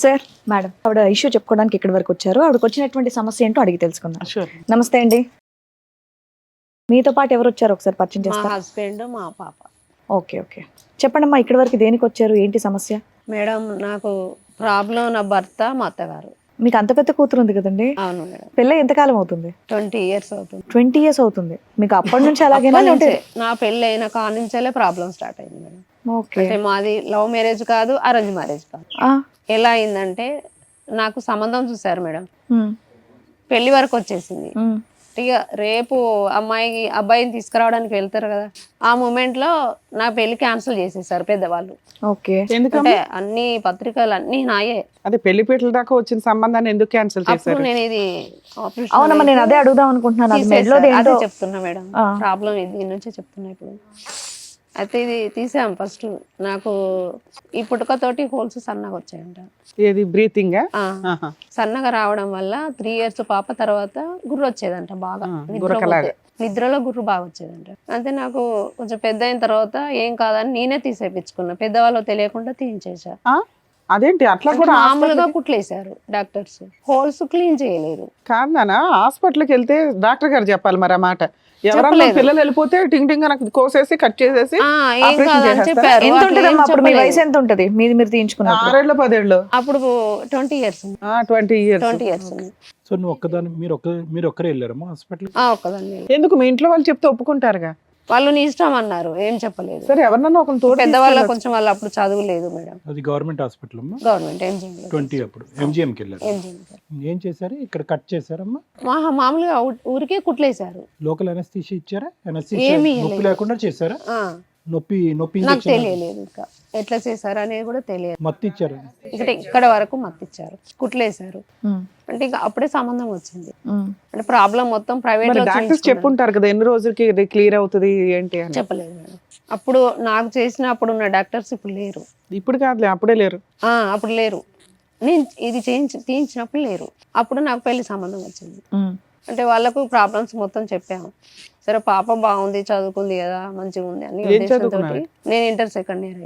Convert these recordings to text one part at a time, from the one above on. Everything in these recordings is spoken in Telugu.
సార్ మేడం ఆవిడ ఇష్యూ చెప్పుకోవడానికి ఇక్కడి వరకు వచ్చారు. ఆవిడకి వచ్చినటువంటి సమస్య ఏంటో అడిగి తెలుసుకుందాం. షూర్. నమస్తే అండి. మీతో పాటు ఎవరు వచ్చారు ఒకసారి పరిచయం మా చేస్తారా? హస్బెండ్ మా పాప. ఓకే ఓకే, చెప్పండమ్మా ఇక్కడి వరకు దేనికి వచ్చారు, ఏంటి సమస్య? మేడం నాకు ప్రాబ్లం నా భర్త మా అత్తగారు. మీకు అంత పెద్ద కూతురు ఉంది కదండి, అవును మేడం. పెళ్ళి ఎంతకాలం అవుతుంది? 20 years అవుతుంది. 20 years అవుతుంది. మీకు అప్పటి నుంచి అలాగేనా? అప్పటి లేదంటే నుంచే, నా పెళ్ళి అయిన కాడ నుంచే ప్రాబ్లం స్టార్ట్ అయింది మేడం. ఓకే. అంటే మాది లవ్ మ్యారేజ్ కాదు, అరేంజ్ మ్యారేజ్ కాదు. ఎలా అయిందంటే నాకు సంబంధం చూసారు మేడం, పెళ్లి వరకు వచ్చేసింది. ఇక రేపు అబ్బాయిని తీసుకురావడానికి వెళ్తారు కదా, ఆ మూమెంట్ లో నా పెళ్లి క్యాన్సిల్ చేసేసారు పెద్దవాళ్ళు. ఓకే. ఎందుకంటే అన్ని పత్రికలు అన్ని నాయే. అదే పెళ్లిపీటల దాకా వచ్చిన సంబంధాన్ని ఎందుకు క్యాన్సిల్ అప్పుడు చేశారు? నేను ఇది అవునమ్మా, నేను అదే అడుగుదాం అనుకుంటున్నాను. అది మెడలోది అదే ఏంటో చెప్తున్నా మేడం, ప్రాబ్లం దీని నుంచే చెప్తున్నా. ఇప్పుడు అయితే ఇది తీసాం. ఫస్ట్ నాకు ఈ పుట్టుకతోటి హోల్స్ సన్నగా వచ్చాయంట. ఏది బ్రీతింగ్? సన్నగా రావడం వల్ల 3 years పాప తర్వాత గుర్రు వచ్చేదంట బాగా. నిద్రలో గుర్రు బాగా వచ్చేదంట. అంటే నాకు కొంచెం పెద్ద అయిన తర్వాత ఏం కాదని నేనే తీసేపించుకున్నా, పెద్దవాళ్ళు తెలియకుండా తీయించేసా. అదేంటి అట్లా కూడా? మామూలుగా కుట్లేశారు డాక్టర్స్, హోల్స్ క్లీన్ చేయలేరు. కాదనా, హాస్పిటల్కి వెళ్తే డాక్టర్ గారు చెప్పాలి మరి ఆ మాట. ఎవరన్నా పిల్లలు వెళ్ళిపోతే టింగ్ టింగ్ నాకు కోసేసి కట్ చేసేసి చెప్పారు. ఎంత ఉంటదమ్మా అప్పుడు? మీ వయసు ఎంత ఉంటది మీరు తీయించుకున్నారు? 6 ఏళ్ళు 10 ఏళ్ళు? అప్పుడు 20 years. 20 years. 20 years. సో నువ్వు ఒక్కదాని మీరు ఒక్కరే వెళ్ళారమ్మా హాస్పిటల్? ఒక్కదాన్ని. ఎందుకు? మీ ఇంట్లో వాళ్ళు చెప్తే ఒప్పుకుంటారుగా. వాళ్ళు నీ ఇష్టం అన్నారు, ఏం చెప్పలేదు. సరే, ఎవరన్నా ఒక తోడు పెద్దవాళ్ళ కొంచెం వాళ్ళు అప్పుడు చదువు లేదు మేడం. అది గవర్నమెంట్ హాస్పిటల్ అమ్మా? Government MGM. 20 అప్పుడు ఎంజిఎంకి వెళ్ళారు. ఏం చేశారు? ఇక్కడ కట్ చేశారమ్మా? మామూలుగా ఊరికే కుట్లేశారు. లోకల్ అనస్థీషియా ఇచ్చారా? అనస్థీషియా నొప్పి లేకుండా చేశారా? నొప్పి నాకు తెలియలేదు ఇంకా ఎట్లా చేశారు అనేది కూడా తెలియదు. మత్తు ఇచ్చారు? ఇక్కడ వరకు మత్తు ఇచ్చారు, కుట్లేశారు. అంటే ఇంకా అప్పుడే సంబంధం వచ్చింది. అంటే ప్రాబ్లం మొత్తం ప్రైవేట్ లో డాక్టర్స్ చెప్పుంటారు కదా ఎన్ని రోజులకి క్లియర్ అవుతుంది ఏంటి అని. చెప్పలేదు మేడం. అప్పుడు నాకు చేసినప్పుడు ఉన్న డాక్టర్స్ ఇప్పుడు లేరు. ఇప్పుడు కాదులే, అప్పుడే లేరు. అప్పుడు లేరు. నేను ఇది తీయించినప్పుడు లేరు. అప్పుడు నాకు పెళ్లి సంబంధం వచ్చింది. అంటే వాళ్ళకు ప్రాబ్లమ్స్ మొత్తం చెప్పాము. సరే పాప బాగుంది, చదువుకుంది కదా, మంచిగా ఉంది అని ఉద్దేశంతో నేను inter 2nd year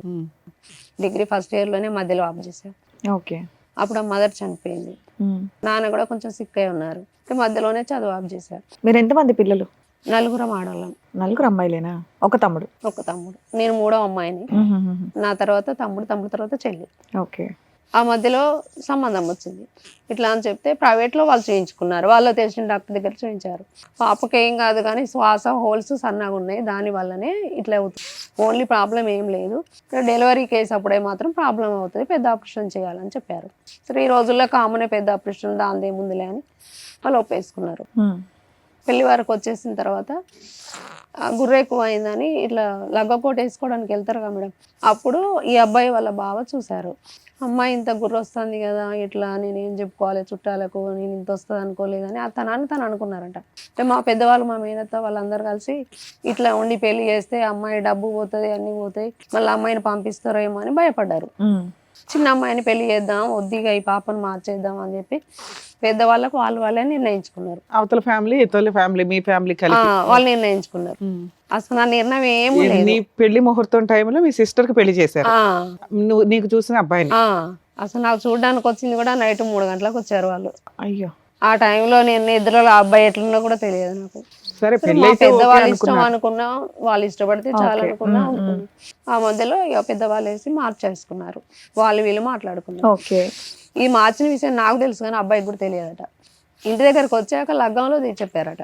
degree 1st year లోనే మధ్యలో ఆఫ్ చేశాను. ఓకే. అప్పుడు ఆ మదర్ చనిపోయింది, నాన్న కూడా కొంచెం సిక్ అయి ఉన్నారు. మధ్యలోనే చదువు ఆఫ్ చేశారు. మీరు ఎంతమంది పిల్లలు? 4 ఆడవాళ్ళం. 4 అమ్మాయిలేనా? ఒక తమ్ముడు? ఒక తమ్ముడు. నేను 3వ అమ్మాయిని. నా తర్వాత తమ్ముడు తర్వాత చెల్లి. ఓకే. ఆ మధ్యలో సంబంధం వచ్చింది. ఇట్లా అని చెప్తే ప్రైవేట్లో వాళ్ళు చేయించుకున్నారు. వాళ్ళు తెలిసిన డాక్టర్ దగ్గర చేయించారు. పాపకి ఏం కాదు కానీ శ్వాస హోల్స్ సన్నగా ఉన్నాయి, దాని వల్లనే ఇట్లా అవుతుంది. ఓన్లీ ప్రాబ్లం ఏం లేదు, డెలివరీ కేసు అప్పుడే మాత్రం ప్రాబ్లం అవుతుంది, పెద్ద ఆపరేషన్ చేయాలని చెప్పారు. సరే ఈ రోజుల్లో కామనే పెద్ద ఆపరేషన్, దాని ఏముందిలే అని వాళ్ళు ఒప్పేసుకున్నారు. పెళ్లి వరకు వచ్చేసిన తర్వాత గుర్రె ఎక్కువ అయిందని ఇట్లా లగ్గకోట వేసుకోవడానికి వెళ్తారు కదా మేడం, అప్పుడు ఈ అబ్బాయి వాళ్ళ బావ చూశారు. అమ్మాయి ఇంత గుర్ర వస్తుంది కదా, ఇట్లా నేను ఏం చెప్పుకోవాలి చుట్టాలకు, నేను ఇంత వస్తుంది అనుకోలేదని తను అనుకున్నారంట. అంటే మా పెద్దవాళ్ళు, మా మేనత్త వాళ్ళందరూ కలిసి ఇట్లా ఉండి పెళ్లి చేస్తే అమ్మాయి డబ్బు పోతుంది, అన్ని పోతాయి, మళ్ళీ అమ్మాయిని పంపిస్తారో ఏమో అని భయపడ్డారు. చిన్న అమ్మాయిని పెళ్లి చేద్దాం, వద్దిగా ఈ పాపను మార్చేద్దాం అని చెప్పి పెద్దవాళ్ళకు వాళ్ళే నిర్ణయించుకున్నారు. అవతల ఫ్యామిలీ ఇతల ఫ్యామిలీ మీ ఫ్యామిలీ కలిపి వాళ్ళు నిర్ణయించుకున్నారు. అసలు నా నిర్ణయం ఏమీ లేదు. నీ పెళ్లి ముహూర్తం టైంలో మీ సిస్టర్ కి పెళ్లి చేశారు, నీకు చూసిన అబ్బాయిని. అసలు నాకు చూడడానికి వచ్చింది కూడా నైట్ 3 గంటలకు వచ్చారు వాళ్ళు. అయ్యో. ఆ టైంలో నేను నిద్రలో ఆ అబ్బాయి ఎట్లున్నా కూడా తెలియదు నాకు. సరే పెద్దవాళ్ళు ఇష్టం అనుకున్నా, వాళ్ళు ఇష్టపడితే చాలా అనుకున్నా. ఆ మధ్యలో ఇక పెద్దవాళ్ళు వేసి మార్చేసుకున్నారు, వీళ్ళు మాట్లాడుకున్నారు. ఓకే. ఈ మార్చిన విషయం నాకు తెలుసు కానీ అబ్బాయికి కూడా తెలియదట. ఇంటి దగ్గరకు వచ్చాక లగ్గంలో చెప్పారట.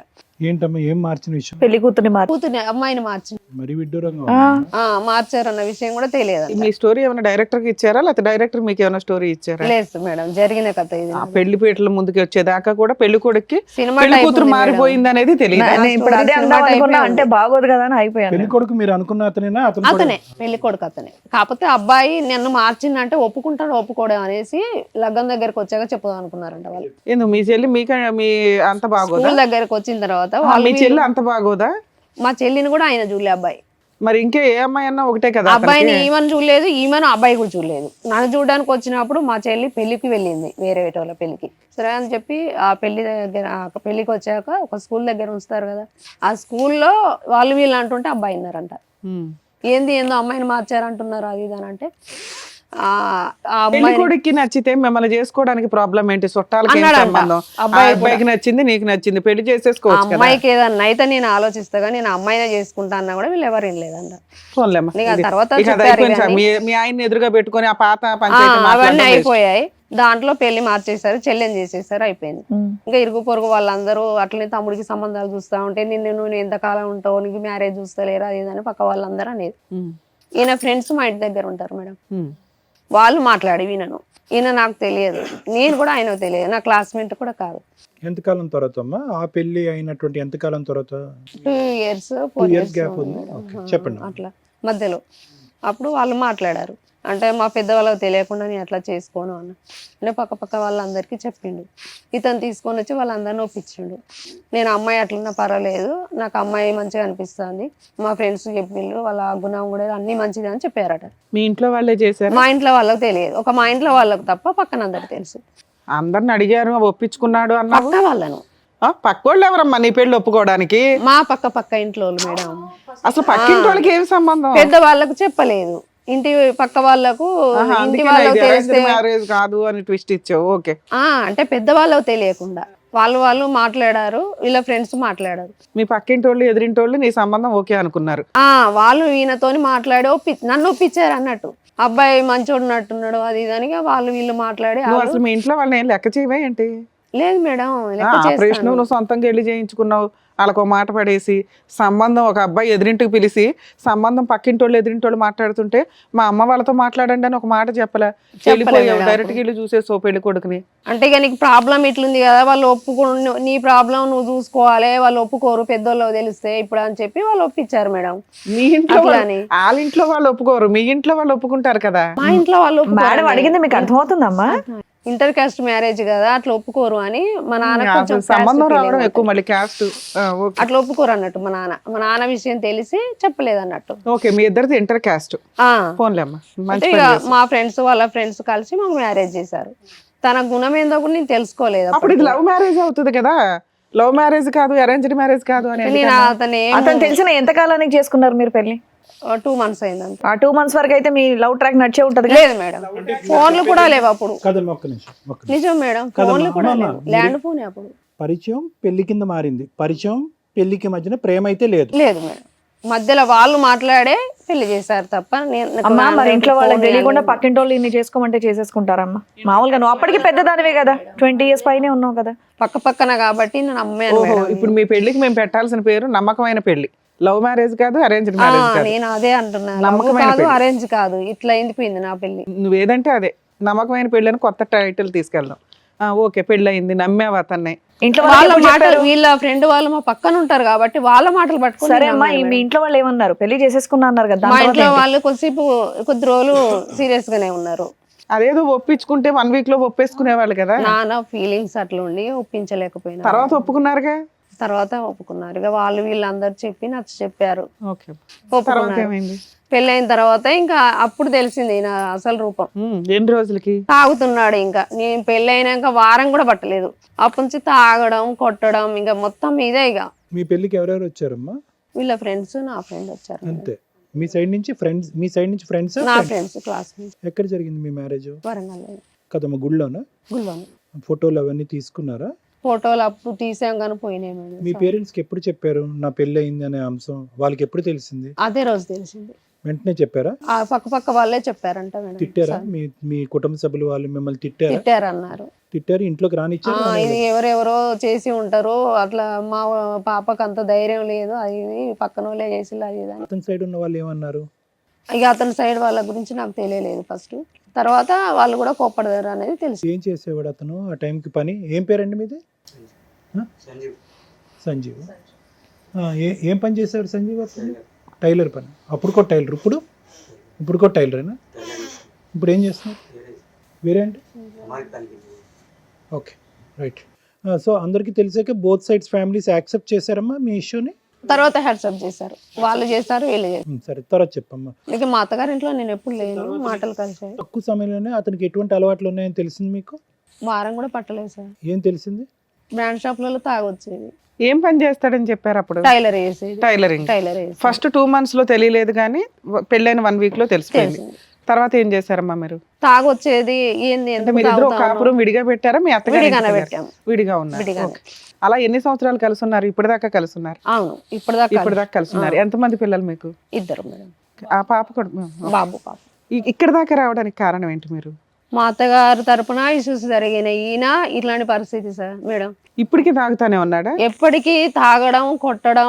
ఏంటమ్మా ఏం మార్చిన విషయం? పెళ్లి కూతుర్ని అమ్మాయిని మార్చి మరి విడ్డూరంగా మార్చారన్న విషయం కూడా తెలియదు. మీ స్టోరీ ఏమైనా డైరెక్టర్ కి ఇచ్చారా, లేకపోతే డైరెక్టర్ మీకు ఏమైనా స్టోరీ ఇచ్చారా? లేదు మేడం, జరిగిన కథ ఇది. పెళ్లి పీటల ముందుకు వచ్చేదాకా కూడా పెళ్లి కొడుక్కి సినిమా కూతురు మారిపోయింది అనేది తెలియదు. ఇప్పుడు అదే అంటే బాగోదు కదా అని అయిపోయాను. పెళ్లి కొడుకు మీరు అనుకున్న అతనేనా? అతనే పెళ్లి కొడుకు అతనే. కాకపోతే అబ్బాయి నన్ను మార్చిందంటే ఒప్పుకుంటాడు ఒప్పుకోడు అనేసి లగ్గం దగ్గరకు వచ్చాక చెప్పుదాం అనుకున్నారంట వాళ్ళు. ఎందుకు మీ చెల్లి మీ అంత బాగోదా? స్కూల్ దగ్గరకు వచ్చిన తర్వాత మీ చెల్లి అంత బాగోదా? మా చెల్లిని కూడా ఆయన చూడలే అబ్బాయి. మరి ఇంకే ఏ అమ్మాయి అన్నా ఒకటే కదా. అబ్బాయిని ఈమెను చూడలేదు, ఈమెను అబ్బాయి కూడా చూడలేదు. నన్ను చూడడానికి వచ్చినప్పుడు మా చెల్లి పెళ్లికి వెళ్ళింది, వేరే వాళ్ళ పెళ్లికి. సరే అని చెప్పి ఆ పెళ్లికి వచ్చాక ఒక స్కూల్ దగ్గర ఉంచుతారు కదా, ఆ స్కూల్లో వీళ్ళు అంటుంటే అబ్బాయి విన్నారంట. ఏందో అమ్మాయిని మార్చారంటున్నారు అది ఇది అని అంటే పెళ్లి అమ్మాయి కొడుక్కి నచ్చితే మిమ్మల్ని చేసుకోవడానికి ప్రాబ్లం ఏంటి? చుట్టాలకి ఏం అన్నాడంట. సంబంధం? ఆ అబ్బాయి అబ్బాయికి నచ్చింది, నీకు నచ్చింది, పెళ్లి ఆ చేసేసుకోవచ్చు కదా. అమ్మాయికి ఏదన్నా అయితే నేను ఆలోచిస్తాగా నేను అమ్మాయినే చేసుకుంటా అన్నా కూడా వీళ్ళు ఎవరు వినలేదంట. పోన్లేమ్మా, నీకు ఆ ఇది- తర్వాత ఇక అది చెప్పారు అయిపోయింది సార్. ఇవన్నీ. మీ ఆయన్ని ఎదురుగా పెట్టుకొని ఆ పాత పంచాయతీ అవన్నీ మాట్లాడడం waste. అయిపోయాయి. దాంట్లో పెళ్లి మార్చేశారు, చెల్లెని చేసేసారు, అయిపోయింది. ఇంకా ఇరుగు పొరుగు వాళ్ళందరూ అట్లనే తమ్ముడికి సంబంధాలు చూస్తా ఉంటే నువ్వు ఎంతకాలం ఉంటావు, నీకు మ్యారేజ్ చూస్తలేరా అది ఇది అని పక్క వాళ్ళందరూ అనేది. ఉమ్, ఈయన ఫ్రెండ్స్ మా ఇంటి దగ్గర ఉంటారు మేడం, ఉమ్. వాళ్ళు మాట్లాడి ఈయనను. ఈయన నాకు తెలియదు, నేను కూడా ఆయనకు తెలియదు, నా క్లాస్మేట్ కూడా కాదు. ఎంతకాలం తర్వాత అమ్మా ఆ పెళ్లి అయినటువంటి ఎంతకాలం తర్వాత? 2 years 4 years years gap ఉంది. Okay, చెప్పండి. అట్లా మధ్యలో. అప్పుడు వాళ్ళు మాట్లాడారు, అంటే మా పెద్దవాళ్ళకి తెలియకుండా నేను అట్లా చేసుకోను అన్న. అంటే పక్క వాళ్ళందరికీ చెప్పిండు, ఇతను తీసుకొని వచ్చి వాళ్ళందరినీ ఒప్పించిండు. నేను అమ్మాయి అట్లున్నా పర్వాలేదు, నాకు అమ్మాయి మంచిగా అనిపిస్తుంది, మా ఫ్రెండ్స్ చెప్పిండు, వాళ్ళ గుణం కూడా అన్ని మంచిది అని చెప్పారట. మీ ఇంట్లో వాళ్ళే చేశారు? మా ఇంట్లో వాళ్ళకి తెలియదు, ఒక మా ఇంట్లో వాళ్ళకి తప్ప పక్కన అందరికి తెలుసు. అందరిని అడిగారు, ఒప్పించుకున్నాడు అన్నావు. పక్క వాళ్ళను, పక్కోళ్ళు ఎవరమ్మా నీ పెళ్లి ఒప్పుకోవడానికి? మా పక్క ఇంట్లో వాళ్ళు మేడం. అసలు పక్కింటి వాళ్ళకి ఏం సంబంధం? పెద్ద వాళ్ళకు చెప్పలేదు, ఇంటి పక్క వాళ్ళకు, ఇంటి వాళ్ళకు తెలిస్తే మ్యారేజ్ కాదు అని ట్విస్ట్ ఇచ్చావు. ఓకే, అంటే పెద్దవాళ్ళకు తెలియకుండా వాళ్ళు మాట్లాడారు, వీళ్ళ ఫ్రెండ్స్ మాట్లాడారు. మీ పక్కింటి వాళ్ళు ఎదురింటి వాళ్ళు నీ సంబంధం ఓకే అనుకున్నారు. వాళ్ళు ఈయనతోని మాట్లాడి నన్ను ఒప్పించారు అన్నట్టు. అబ్బాయి మంచోడు ఉన్నట్టున్నాడు అది ఇదనిగా వాళ్ళు వీళ్ళు మాట్లాడి నువ్వు అసలు మీ ఇంట్లో వాళ్ళని ఏం లెక్క చేయవా ఏంటి? లేదు మేడం, ఆపరేషన్ నువ్వు సొంతంగా వెళ్ళి చేయించుకున్నావు, వాళ్ళకు ఒక మాట పడేసి సంబంధం ఒక అబ్బాయి ఎదురింటికి పిలిచి సంబంధం పక్కింటి వాళ్ళు ఎదురింటి వాళ్ళు మాట్లాడుతుంటే మా అమ్మ వాళ్ళతో మాట్లాడండి అని ఒక మాట చెప్పలే, వెళ్ళిపోయావు డైరెక్ట్గా వెళ్ళి చూసేసో పెళ్లి కొడుకుని. అంటే ఇక నీకు ప్రాబ్లం ఇట్లుంది కదా, వాళ్ళు నీ ప్రాబ్లం నువ్వు చూసుకోవాలి, వాళ్ళు ఒప్పుకోరు పెద్దోళ్ళు తెలిస్తే ఇప్పుడు అని చెప్పి వాళ్ళు ఒప్పించారు మేడం. మీ ఇంట్లో అట్లాని. వాళ్ళ ఇంట్లో వాళ్ళు ఒప్పుకోరు, మీ ఇంట్లో వాళ్ళు ఒప్పుకుంటారు కదా. మా ఇంట్లో వాళ్ళు మేడం అడిగింది మీకు అర్థమవుతుందమ్మా? ఇంటర్ కాస్ట్ మ్యారేజ్ కదా, అట్లా ఒప్పుకోరు అని మా నాన్న కొంచెం సంబంధం caste రావడం feeling ఎక్కువ మళ్ళీ క్యాస్ట్. అట్లా ఒప్పుకోరు అన్నట్టు. మా నాన్న విషయం తెలిసి చెప్పలేదు అన్నట్టు. ఓకే, మీ ఇద్దరిది ఇంటర్ క్యాస్ట్. ఫోన్లేమ్మా, అంటే ఇక మా ఫ్రెండ్స్ వాళ్ళ ఫ్రెండ్స్ కలిసి మాకు మ్యారేజ్ చేశారు. తన గుణం ఏందో కూడా నేను తెలుసుకోలేదు. అప్పుడు ఇది లవ్ మ్యారేజ్ అవుతుంది కదా, లవ్ మ్యారేజ్ కాదు అరేంజ్డ్ మ్యారేజ్ కాదు అని. నేను అతను తెలిసిన ఎంత కాలానికి చేసుకున్నారు మీరు పెళ్లి? 2 months అయిందంట. ఆ 2 months వరకు అయితే మీ లవ్ ట్రాక్ నడిచే ఉంటది. లేదు మేడం, ఫోన్లు కూడా లేవు అప్పుడు. కదమ్మా ఒక్క నిమిషం. నిజం మేడం, ఫోన్లు కూడా లేవు, ల్యాండ్ ఫోన్ అప్పుడు. పరిచయం పెళ్లి కింద మారింది, పరిచయం పెళ్లికి మధ్యన ప్రేమ అయితే లేదు. లేదు మేడం, మధ్యలో వాళ్ళు మాట్లాడే పెళ్లి చేశారు తప్ప అమ్మా మరి ఇంట్లో వాళ్ళకి తెలియకుండా పక్కింటి వాళ్ళు ఇన్ని చేసుకోమంటే చేసేసుకుంటారమ్మా? మామూలుగా నువ్వు అప్పటికి పెద్దదానివే కదా, 20 years పైనే ఉన్నావు కదా. పక్కన కాబట్టి నేను అమ్మాను మేడం. ఇప్పుడు మీ పెళ్లికి మేము పెట్టాల్సిన పేరు నమ్మకమైన పెళ్లి, లవ్ మ్యారేజ్ కాదు అరేంజ్డ్ మ్యారేజ్ కాదు. నేను అదే అంటున్నా, లవ్ కాదు అరేంజ్ కాదు, ఇట్లా ఎండిపోయింది నా పెళ్లి. నువ్వేదంటే అదే నమ్మకమైన పెళ్లి అని కొత్త టైటిల్ తీసుకెళ్దాం. ఓకే, పెళ్లి అయింది, నమ్మేవా అతన్ని? ఇంట్లో వాళ్ళ మాటలు, వీళ్ళ ఫ్రెండ్ వాళ్ళు మా పక్కన ఉంటారు కాబట్టి వాళ్ళ మాటలు పట్టుకుని. సరే అమ్మా, మీ ఇంట్లో వాళ్ళు ఏమన్నారు? పెళ్లి చేసేసుకున్నా అన్నారు కదా, మా ఇంట్లో వాళ్ళు కొద్ది రోజులు సీరియస్ గానే ఉన్నారు. అదేదో ఒప్పించుకుంటే 1 week లో ఒప్పేసుకునేవాళ్ళు కదా. నాన్న ఫీలింగ్స్ అట్లా ఉండి ఒప్పించలేకపోయినా తర్వాత ఒప్పుకున్నారుగా. తర్వాత ఒప్పుకున్నారు. ఇక వాళ్ళు వీళ్ళందరూ చెప్పి నాకు చెప్పారు, ఓకే, తర్వాత ఒప్పుకున్నారు. ఏమైంది? పెళ్ళైన తర్వాత ఇంకా అప్పుడు తెలిసింది నా అసలు రూపం. ఎన్ని రోజులకి తాగుతున్నాడు. ఇంకా నేను పెళ్ళైనాక వారం కూడా పట్టలేదు, అప్పటి నుంచి తాగడం కొట్టడం ఇంకా మొత్తం ఇదే. ఇక మీ పెళ్లికి ఎవరెవరు వచ్చారమ్మా? వీళ్ళ ఫ్రెండ్స్, నా ఫ్రెండ్ వచ్చారు. అంతే, మీ సైడ్ నుంచి ఫ్రెండ్స్, మీ సైడ్ నుంచి ఫ్రెండ్స్. నా ఫ్రెండ్స్ క్లాస్ ఎక్కడ జరిగింది మీ మ్యారేజ్? వరంగల్ కదమ్మా, గుళ్ళోనా? గుల్వాను. ఫోటోలు అవన్నీ తీసుకున్నారా? ఫోటోలు అప్పుడు తీసాం కానీ పోయినాయి మేడం. మీ పేరెంట్స్కి ఎప్పుడు చెప్పారు నా పెళ్లి అయింది అనే అంశం? వాళ్ళకి ఎప్పుడు తెలిసింది? అదే రోజు తెలిసింది. వెంటనే చెప్పారా? ఆ పక్క వాళ్ళే చెప్పారంట మేడం. తిట్టారా? మీ కుటుంబ సభ్యులు వాళ్ళు మిమ్మల్ని తిట్టారా? తిట్టారన్నారు. తిట్టారు, ఇంట్లోకి రానిచ్చారు. ఇది ఎవరెవరో చేసి ఉంటారు, అట్లా మా పాపకు అంత ధైర్యం లేదు, అది ఇది పక్కన వాళ్ళే చేసి అది ఇది అని. అతని సైడ్ ఉన్న వాళ్ళు ఏమన్నారు? ఇక అతని సైడ్ వాళ్ళ గురించి నాకు తెలియలేదు ఫస్ట్, తర్వాత వాళ్ళు కూడా కోప్పడతారు అనేది తెలుసు. ఏం చేసేవాడు అతను ఆ టైంకి పని? ఏం పేరండి మీది? సంజీవ్. ఏం పని చేసేవాడు సంజీవ్ అతను? టైలర్ పని. అప్పుడు కూడా టైలర్, ఇప్పుడు కూడా టైలరేనా? ఇప్పుడు ఏం చేస్తున్నారు? వేరే అంటే ఓకే, రైట్. సో అందరికీ తెలిసాక బోత్ సైడ్స్ ఫ్యామిలీస్ యాక్సెప్ట్ చేశారమ్మా మీ ఇష్యూని? తర్వాత హ్యాట్సప్ చేశారు, వాళ్ళు చేశారు వీళ్ళు చేశారు. సరే, తర్వాత చెప్పమ్మా. ఇక మా అత్తగారింట్లో నేను ఎప్పుడు లేను, మాటలు కలిసాయి. తక్కువ సమయంలోనే అతనికి ఎటువంటి అలవాట్లు ఉన్నాయని తెలిసింది మీకు? వారం కూడా పట్టలేదు సార్. ఏం తెలిసింది? బ్రాండ్ షాప్లలో తాగొచ్చేది. ఏం పని చేస్తాడని చెప్పారు అప్పుడు? టైలర్ వేసేది. టైలరింగ్. టైలర్ వేసేది. ఫస్ట్ 2 months లో తెలియలేదు కానీ పెళ్ళైన 1 week లో తెలిసిపోయింది. తర్వాత ఏం చేశారమ్మా మీరు? తాగొచ్చేది ఏంది అంటే ఎందుకు మీరు ఇద్దరు ఒక తాగుతావు కాపురం విడిగా పెట్టారా? మీ అత్తగారు విడిగానే ఇంటికి వెళ్ళారా? పెట్టాము. విడిగా ఉన్నారు. విడిగానే. ఓకే. అలా ఎన్ని సంవత్సరాలు కలిసి ఉన్నారు? ఇప్పటిదాకా కలిసి ఉన్నారు? అవును ఇప్పటిదాకా ఇప్పటిదాకా కలిసి ఉన్నారు. ఎంతమంది పిల్లలు మీకు? ఇద్దరు మేడం, ఆ పాప కూడా బాబు పాప. ఇక్కడ దాకా రావడానికి కారణం ఏంటి మీరు? మా అత్తగారు తరపున ఇష్యూస్ జరిగినాయి. ఈయన ఇట్లాంటి పరిస్థితి సార్ మేడం. ఇప్పటికీ తాగుతానే ఉన్నాడా? ఎప్పటికీ తాగడం కొట్టడం,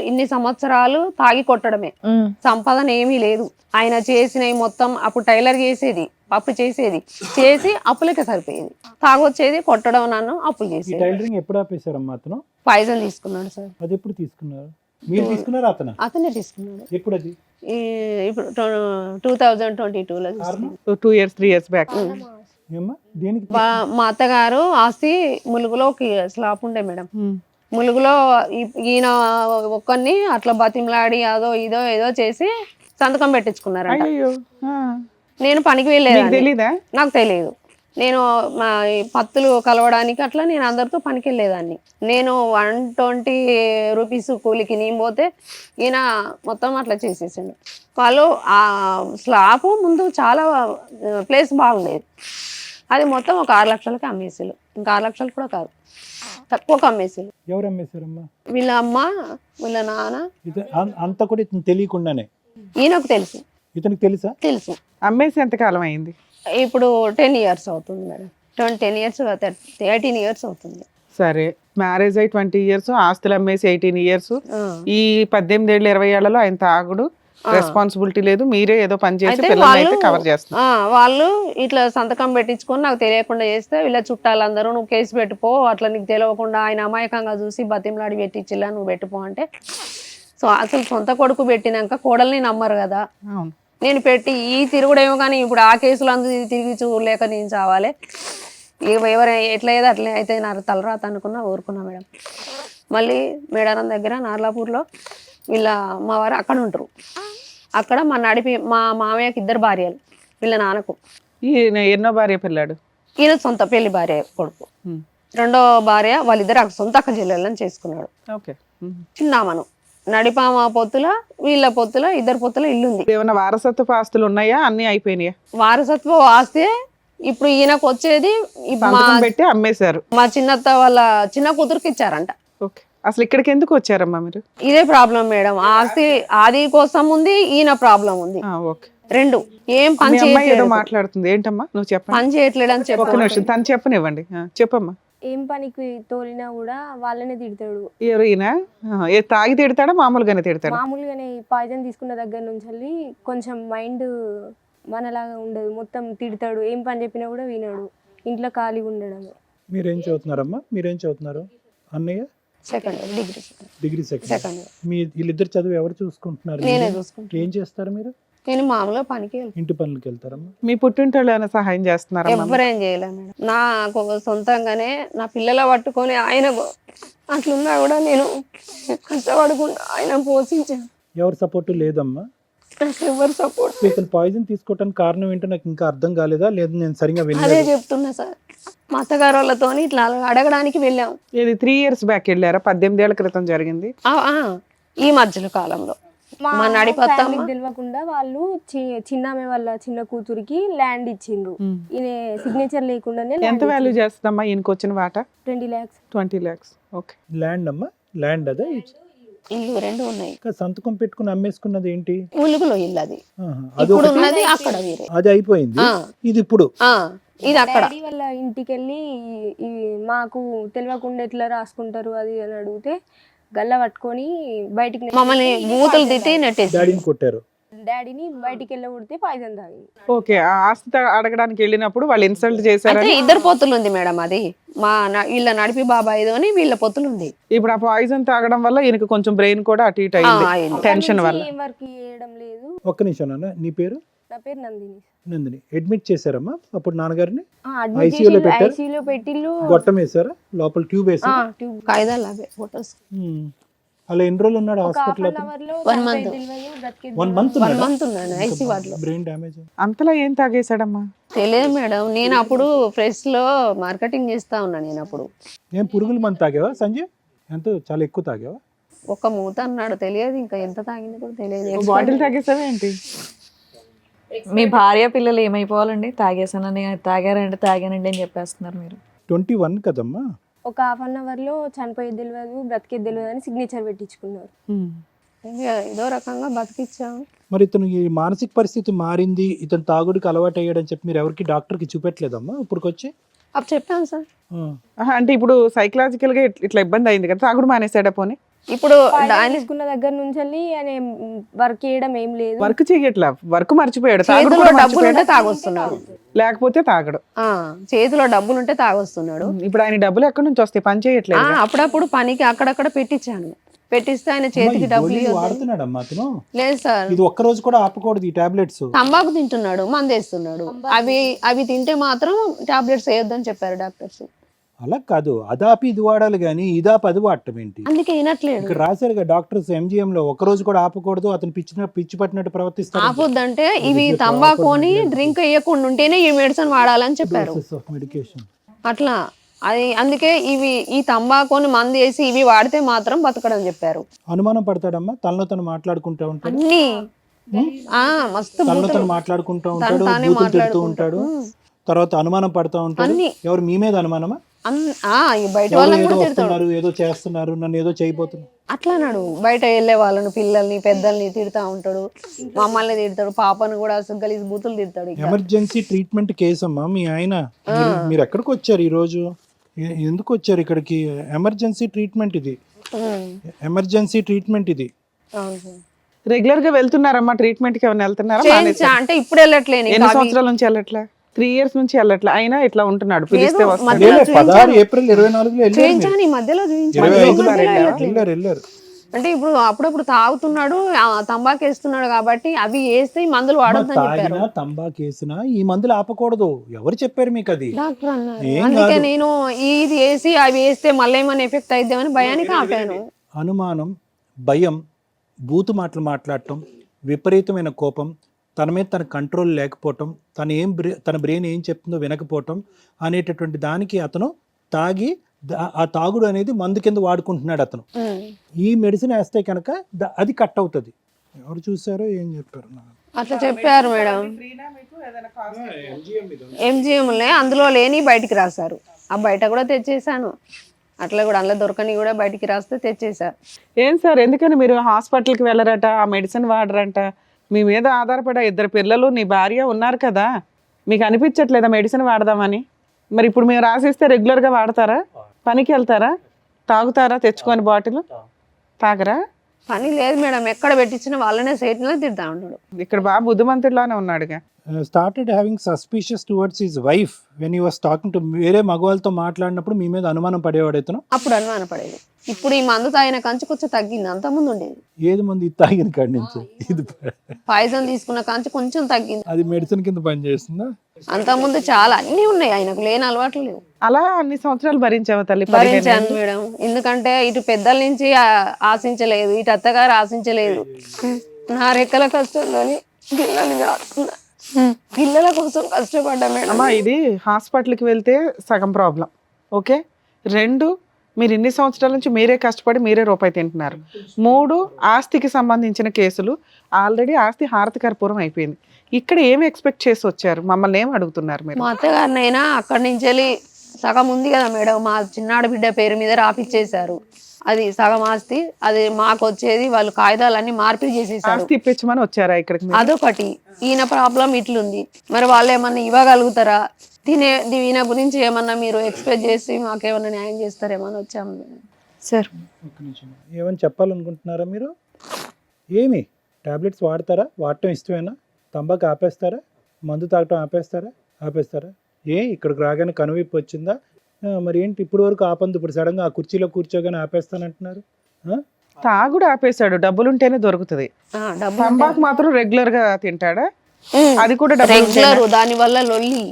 ఇన్ని సంవత్సరాలు తాగి కొట్టడమే. సంపాదన ఏమీ లేదు. ఆయన చేసినవి మొత్తం అప్పుడు టైలర్ చేసేది, అప్పు చేసి అప్పులకే సరిపోయేది. తాగొచ్చేది, కొట్టడం, నన్ను అప్పులు ఈ చేసేది. టైలరింగ్ ఎప్పుడు ఆపేశారమ్మా అతను? పాయిజన్ తీసుకున్నాడు సార్. అది ఎప్పుడు తీసుకున్నారు? మీరు తీసుకున్నారా అతను? అతనే తీసుకున్నాడు. ఎప్పుడు అది? ఇప్పుడు 2022లో కారణం? 2 years 3 years బ్యాక్. ఏమ్మా దేనికి? మా అత్తగారు ఆస్తి ములుగులో ఒక స్లాప్ ఉండే మేడం. ములుగులో ఈయన ఒక్కరిని అట్లా బతిమలాడి అదో ఇదో ఏదో చేసి సంతకం పెట్టించుకున్నారంట. అయ్యో, నేను పనికి మీకు వెళ్ళేది, తెలీదా? నాకు తెలియదు. నేను మా ఈ పత్తులు కలవడానికి అట్లా నేను అందరితో పనికి వెళ్ళేదాన్ని. నేను 120 రూపీస్ కూలికి నేను పోతే ఈయన మొత్తం అట్లా చేసేసిండు. వాళ్ళు ఆ స్లాబ్ ముందు చాలా ప్లేస్ బాగుండేది, అది మొత్తం ఒక 6 లక్షలకి అమ్మేసారు. ఇంకా 6 లక్షలు కూడా కాదు, తక్కువకి అమ్మేసారు. ఎవరు అమ్మేశారమ్మా? వీళ్ళ అమ్మ, వీళ్ళ నాన్న. అంతా కూడా ఇతను తెలియకుండానే? ఈయనకు తెలుసు. ఇతనికి తెలుసా? తెలుసు. అమ్మేసి ఎంతకాలం అయింది? ఇప్పుడు 10 years అవుతుంది మేడం. 10 years 18 years అవుతుంది. సరే, మ్యారేజ్ అయ్యి 20 years, ఆస్తులు అమ్మేసి 18 years. ఈ 18 ఏళ్ళు 20 ఏళ్లలో ఆయన తాగుడు, రెస్పాన్సిబిలిటీ లేదు, మీరే ఏదో పని చేసి పిల్లల్ని అయితే కవర్ చేస్తున్నారు. వాళ్ళు ఇట్లా సంతకం పెట్టించుకొని నాకు తెలియకుండా చేస్తే వీళ్ళ చుట్టాలందరూ నువ్వు కేసు పెట్టుకో, అట్లా నీకు తెలియకుండా ఆయన అమాయకంగా చూసి బతిమలాడి పెట్టించిలా నువ్వు పెట్టుకో అంటే, సో అసలు సొంత కొడుకు పెట్టినాక కోడల్ని నమ్మరు కదా. అవును. నేను పెట్టి ఈ తిరుగుడేమో కానీ ఇప్పుడు ఆ కేసులు అందరూ తిరిగి చూడలేక నేను చావాలి. ఎవరు ఎట్లా ఏదో అట్లా అయితే నా తలరాత అనుకున్నా ఊరుకున్నా మేడం. మళ్ళీ మేడారం దగ్గర నార్లాపూర్లో వీళ్ళ మా వారు అక్కడ ఉంటారు. అక్కడ మా మామయ్యకి 2 భార్యలు, వీళ్ళ నాన్నకు. ఈయన ఎన్నో భార్య పిల్లాడు? ఈయన సొంత పెళ్లి భార్య కొడుకు. రెండో భార్య వాళ్ళిద్దరు సొంత అక్క చెల్లెళ్ళని చేసుకున్నాడు. ఓకే. చిన్నామను నడిపామ పొత్తుల, వీళ్ళ పొత్తుల, 2 పొత్తుల ఇల్లుంది. ఏమైనా వారసత్వ ఆస్తులు ఉన్నాయా? అన్ని అయిపోయినాయా? వారసత్వ ఆస్తి ఇప్పుడు ఈయనకు వచ్చేది సంతకం పెట్టి అమ్మేశారు. మా చిన్నత్త వాళ్ళ చిన్న కూతురుకి ఇచ్చారంట. ఓకే. అసలు ఇక్కడికి ఎందుకు వచ్చారమ్మా మీరు? ఇదే ప్రాబ్లం మేడం. ఆస్తి ఆది కోసం ఉంది, ఈయన ప్రాబ్లం ఉంది. ఓకే. 2 ఏం పని మీ అమ్మాయి ఏదో చేయట్లేదు, మాట్లాడుతుంది, ఏంటమ్మా? నువ్వు చెప్పండి. పని చేయట్లేదు అని ఒక్క చెప్పి నిమిషం, తను చెప్పనివ్వండి. చెప్పమ్మా. ఏం పనికి తోలినా కూడా వాళ్ళనే తిడతాడు. ఎవరు ఈయన? తాగి తిడతాడా, మామూలుగానే తిడతాడా? మామూలుగానే పాయిజన్ తీసుకున్న దగ్గర నుంచి కొంచెం మైండ్ మనలాగా ఉండదు, మొత్తం తిడతాడు. ఏం పని చెప్పినా కూడా వినడు, ఇంట్లో ఖాళీగా ఉండడం. మీరేం చదువుతున్నారమ్మా? మీరేం చదువుతున్నారు? అన్నయ్య సెకండ్ డిగ్రీ సెకండ్. సెకండ్ మీ వీళ్ళిద్దరు చదువు ఎవరు చూసుకుంటున్నారు? నేనే చూసుకుంటాను. ఏం చేస్తారు మీరు? నేను మామూలుగా పనికి వెళ్తాను. ఇంటి పనులకి వెళ్తారమ్మా? మీ పుట్టింటోళ్ళు ఏమైనా సహాయం చేస్తున్నారా? ఎవరేం చేయలేదు మేడం. నాకు సొంతంగానే నా పిల్లల పట్టుకొని ఆయన అట్లున్నా కూడా నేను కష్టపడకుండా ఆయన పోషించాను. ఎవరు సపోర్ట్ లేదమ్మా? నాకు ఎవరు సపోర్ట్. ఇతను పాయిజన్ తీసుకోవడానికి కారణం ఏంటో నాకు ఇంకా అర్థం కాలేదా? లేదు నేను సరిగా అదే వెళ్ళలేదు. చెప్తున్నా సార్. మా అత్తగారు వాళ్ళతో ఇట్లా అడగడానికి వెళ్ళాం. ఇది 3 years బ్యాక్ వెళ్ళారా? 18 ఏళ్ల క్రితం జరిగింది. ఈ మధ్యలో కాలంలో మా నడిపత్తమ్మ ఫ్యామిలీకి తెలియకుండా వాళ్ళు చిన్నామె వాళ్ళ చిన్న కూతురికి ల్యాండ్ ఇచ్చిండ్రు. ఈయన సిగ్నేచర్ లేకుండానే ఎంత వాల్యూ చేస్తుందమ్మా ఈయనకి వచ్చిన వాటా? 20 lakhs. 20 lakhs. ఓకే. ల్యాండ్ అమ్మా? ల్యాండ్ అదే? ఇల్లు 2 ఉన్నాయి. సంతకం పెట్టుకుని అమ్మేసుకున్నది ఏంటి? ములుగులో ఇల్లు అది. అది ఇప్పుడు ఉన్నది అక్కడ వేరే. అది అయిపోయింది, ఇది ఇప్పుడు. ఇది అక్కడ. డాడీ వాళ్ళ ఇంటికి వెళ్ళి మాకు తెలియకుండా ఎట్లా రాసుకుంటారు అది అని అడిగితే గల్ల పట్టుకొని బయటికి మమ్మల్ని బూతులు తిట్టి నెట్టేసి డాడీని కొట్టారు. డాడీని బయటికి వెళ్ళగొడితే పాయిజన్ తాగింది. ఓకే. ఆ ఆస్తి అడగడానికి వెళ్ళినప్పుడు వాళ్ళు ఇన్సల్ట్ చేశారు. అంటే 2 పొత్తులు ఉంది మేడం. అది వీళ్ళ నడిపి బాబాయిదో అని వీళ్ళ పొత్తులు ఉంది. ఇప్పుడు ఆ పాయిజన్ తాగడం వల్ల ఈయనకి కొంచెం బ్రెయిన్ కూడా అటు ఇటు అయింది, టెన్షన్ వల్ల. ఏం వర్క్ చేయడం లేదు. ఒక్క నిమిషం నాన్న, నీ పేరు? నా పేరు నందిని. నందిని. అడ్మిట్ చేశారమ్మా అప్పుడు నాన్నగారిని? అడ్మిట్ ICU లో పెట్టారు? ఐసీయూలో పెట్టిల్లు. గొట్టం వేసారా? లోపల ట్యూబ్ వేసారా? ట్యూబ్ కాయిదాలు అవే ఫోటోస్. అలా ఎన్ని రోజులు ఉన్నాడు హాస్పిటల్? 1 month. 1 month 1 month ఉన్నాను ఐసీ వార్డులో. Brain damage. అంతలా ఏం తాగేశాడమ్మా? తెలియదు మేడం. నేను అప్పుడు ఫ్రెష్ లో మార్కెటింగ్ చేస్తా ఉన్నా. నేను అప్పుడు ఏం పురుగుల మందు తాగావా సంజయ్? ఎంత చాలా ఎక్కువ తాగావా? ఒక మూత అన్నాడు, తెలియదు ఇంకా ఎంత తాగింది కూడా తెలియదు. బాటిల్ తాగేసావా ఏంటి? మీ భార్య పిల్లలు ఏమైపోవాలండి? తాగానండి అని చెప్పేస్తున్నారు మీరు. 21 కదమ్మా. ఒక హాఫ్ అన్ అవర్లో చనిపోయేది తెలియదు, బ్రతికేది తెలియదు అని సిగ్నేచర్ పెట్టించుకున్నారు. ఇక ఏదో రకంగా బతికిచ్చాము. మరి ఇతను ఈ మానసిక పరిస్థితి మారింది, ఇతను తాగుడికి అలవాటు అయ్యాడని చెప్పి మీరు ఎవరికి డాక్టర్కి చూపెట్టలేదమ్మా ఇప్పుడుకొచ్చి? అప్పుడు చెప్పాను సార్. అంటే ఇప్పుడు సైకలాజికల్ గా ఇట్లా ఇబ్బంది అయింది కదా, తాగుడు మానేసాడా పోనీ? ఇప్పుడు ఆయన తీసుకున్న దగ్గర నుంచి ఆయన వర్క్ చేయడం ఏం లేదు. వర్క్ చేయట్లా, వర్క్ మర్చిపోయాడు. తాగుడు చేతిలో కూడా డబ్బులు ఉంటే మర్చిపోయాడా? తాగొస్తున్నాడు. లేకపోతే తాగడు. చేతిలో డబ్బులు ఉంటే తాగొస్తున్నాడు. ఇప్పుడు ఆయన డబ్బులు ఎక్కడి నుంచి వస్తాయి? పని చేయట్లేదు. అప్పుడప్పుడు పనికి అక్కడక్కడ పెట్టించాను. పెట్టిస్తే ఆయన చేతికి డబ్బులు ఇవ్వద్దని. వాడుతున్నాడమ్మా అతను? లేదు సార్, ఇది ఒక్క రోజు కూడా ఆపకూడదు ఈ టాబ్లెట్స్. తంబాకు తింటున్నాడు, మందేస్తున్నాడు. అవి తింటే మాత్రం టాబ్లెట్స్ వేయొద్దని చెప్పారు డాక్టర్స్. అలా కాదు, అదాపి ఇది వాడాలి కానీ ఇదాపి అది వాడటం ఏంటి? అందుకే వినట్లేదు. ఇక్కడ రాశారు కదా డాక్టర్స్ ఎంజిఎం లో, ఒక్క రోజు కూడా ఆపకూడదు, అతను పిచ్చి పట్టినట్టు ప్రవర్తిస్తారు. ఆపొద్దంటే ఇవి తంబాకుని డ్రింక్ వేయకుండా ఉంటేనే ఈ మెడిసిన్ వాడాలని చెప్పారు. మెడికేషన్ అట్లా అది అందుకే ఈ తంబాకుని మందు వేసి ఇవి వాడితే మాత్రం బతకడం చెప్పారు. అనుమానం పడతాడమ్మా, తనలో తను మాట్లాడుకుంటూ ఉంటాడు, అన్ని మస్తు తనలో బూతులు. తను మాట్లాడుకుంటూ ఉంటాడు, తానే బూతులు తిడుతూ మాట్లాడుకుంటాడు. ఉంటాడు, తర్వాత అనుమానం పడుతూ ఉంటాడు. అన్ని. ఎవరు మీ మీద అనుమానమా? ఈ బయట ఎవరు వాళ్ళని ఏదో కూడా తిడతాడు. వస్తున్నారు, ఏదో చేస్తున్నారు, నన్ను ఏదో చేయబోతున్నారు. అట్లా అన్నాడు. బయట వెళ్ళే వాళ్ళని, పిల్లల్ని, పెద్దల్ని తిడతా ఉంటాడు. మమ్మల్ని తిడతాడు, పాపను కూడా అసలు గలీజ్ బూతులు తిడతాడు. ఇక ఎమర్జెన్సీ ట్రీట్మెంట్ కేసు అమ్మా మీ ఆయన. మీరు ఎక్కడికి వచ్చారు ఈ రోజు? ఎందుకు వచ్చారు ఇక్కడికి? ఎమర్జెన్సీ ట్రీట్మెంట్ ఇది, ఎమర్జెన్సీ ట్రీట్మెంట్ ఇది. అవును సార్. రెగ్యులర్ గా వెళ్తున్నారమ్మా ట్రీట్మెంట్ కి? ఏమైనా వెళ్తున్నారా? అంటే ఇప్పుడు వెళ్ళట్లేను. ఎన్ని సంవత్సరాల నుంచి వెళ్ళట్లా? 3 years నుంచి వెళ్ళట్లా. అయినా ఇట్లా ఉంటున్నాడు, పిలిస్తే వస్తాడు. మధ్యలో 16 ఏప్రిల్ 24 చూయించాను, ఈ మధ్యలో చూయించాను. 25 వెళ్ళారు. అంటే ఇప్పుడు అప్పుడప్పుడు తాగుతున్నాడు, తంబాకు వేస్తున్నాడు కాబట్టి అవి వేస్తే ఈ మందులు వాడొద్దని చెప్పారు. తాగినా తంబాకు వేసినా ఈ మందులు ఆపకూడదు. ఎవరు చెప్పారు మీకు అది? డాక్టర్ అన్నారు. ఏం అందుకే కాదు. నేను ఇది వేసి అవి వేస్తే మళ్ళీ ఏమైనా ఎఫెక్ట్ అయిద్దామని భయానికి ఆపాను. అనుమానం, భయం, బూతు మాటలు మాట్లాడటం, విపరీతమైన కోపం, తన మీద తన కంట్రోల్ లేకపోవటం, తన బ్రెయిన్ ఏం చెప్తుందో వినకపోవటం అనేటటువంటి దానికి అతను తాగి ఆ తాగుడు అనేది మందు కింద వాడుకుంటున్నాడు అతను. ఈ మెడిసిన్ వేస్తే కనుక అది కట్ అవుతుంది. ఎవరు చూసారో ఏం చెప్పారు? అట్లా చెప్పారు మేడం. ఎంజిఎంలే అందులో లేని బయటికి రాశారు. ఆ బయట కూడా తెచ్చేసాను. అట్లా కూడా అందులో దొరకని కూడా బయటికి రాస్తే తెచ్చేసారు. ఏం సార్, ఎందుకని మీరు హాస్పిటల్కి వెళ్ళరట, ఆ మెడిసిన్ వాడరంట? మీ మీద ఆధారపడే 2 పిల్లలు, నీ భార్య ఉన్నారు కదా, మీకు అనిపించట్లేదా మెడిసిన్ వాడదామని? మరి ఇప్పుడు మేము రాసిస్తే రెగ్యులర్గా వాడతారా? పనికి వెళ్తారా? తాగుతారా? తెచ్చుకొని బాటిల్ తాగరా? పని లేదు మేడం, ఎక్కడ పెట్టించిన వాళ్ళనే సైట్లో తిడతా ఉన్నాడు. ఇక్కడ బాగా బుద్ధిమంతుడిలానే ఉన్నాడుగా. Started having suspicious towards his wife when he was talking to వేరే మగవాళ్ళతో మాట్లాడినప్పుడు మీ మీద అనుమానం పడేవాడు ఇతను. అప్పుడు అనుమానం పడేది. ఇప్పుడు ఈ మందు తాగిన కంచి కొంచెం తగ్గింది, అంత ముందు ఉండేది. ఏది మంది ఇది తాగిన కాడి నుంచి? ఇది పాయిజన్ తీసుకున్న కంచి కొంచెం తగ్గింది. అది మెడిసిన్ కింద పనిచేస్తుందా? అంత ముందు చాలా అన్ని ఉన్నాయి, ఆయనకు లేని అలవాట్లు లేవు. అలా అన్ని సంవత్సరాలు భరించావా తల్లి? భరించాను మేడం, ఎందుకంటే ఇటు పెద్దల నుంచి ఆశించలేదు, ఇటు అత్తగారు ఆశించలేదు. నా రెక్కల కష్టంలోని పిల్లల కోసం కష్టపడ్డా మేడం. అమ్మా, ఇది హాస్పిటల్కి వెళ్తే సగం ప్రాబ్లం, ఓకే. 2, మీరు ఇన్ని సంవత్సరాల నుంచి మీరే కష్టపడి మీరే రూపాయి తింటున్నారు. 3, ఆస్తికి సంబంధించిన కేసులు. ఆల్రెడీ ఆస్తి హారతి కర్పూరం అయిపోయింది. ఇక్కడ ఏమి ఎక్స్పెక్ట్ చేసి వచ్చారు? మమ్మల్ని ఏం అడుగుతున్నారు మీరు? మా అత్తగారినైనా అక్కడి నుంచి వెళ్ళి సగం ఉంది కదా మేడం, మా చిన్నాడు బిడ్డ పేరు మీద రాపిచ్చేశారు. అది సగం ఆస్తి, అది మాకు వచ్చేది వాళ్ళు కాగితాలన్నీ మార్పిడి చేసేసారు. ఆస్తి ఇప్పించమని వచ్చారా ఇక్కడికి? అదొకటి. ఈయన ప్రాబ్లం ఇట్లుంది, మరి వాళ్ళు ఏమన్నా ఇవ్వగలుగుతారా? ఈయన గురించి ఏమన్నా మీరు ఎక్స్పెక్ట్ చేసి మాకేమన్నా న్యాయం చేస్తారేమని వచ్చాము సార్. ఒక్క నిమిషం, ఏమని చెప్పాలనుకుంటున్నారా మీరు? ఏమి టాబ్లెట్స్ వాడతారా? వాడటం ఇష్టమేనా? తంబాకు ఆపేస్తారా? మందు తాగటం ఆపేస్తారా? ఇక్కడికి రాగానే కనువిప్పు వచ్చిందా? మరి ఏంటి ఇప్పుడు వరకు ఆపంది, ఇప్పుడు సడన్గా ఆ కుర్చీలో కూర్చోగానే ఆపేస్తానంటున్నారు? తాగుడు ఆపేశాడు, డబ్బులుంటేనే దొరుకుతుంది. తంబాకు మాత్రం రెగ్యులర్ గా తింటాడా? అది కూడా రెగ్యులర్. దాని వల్ల లొల్లి.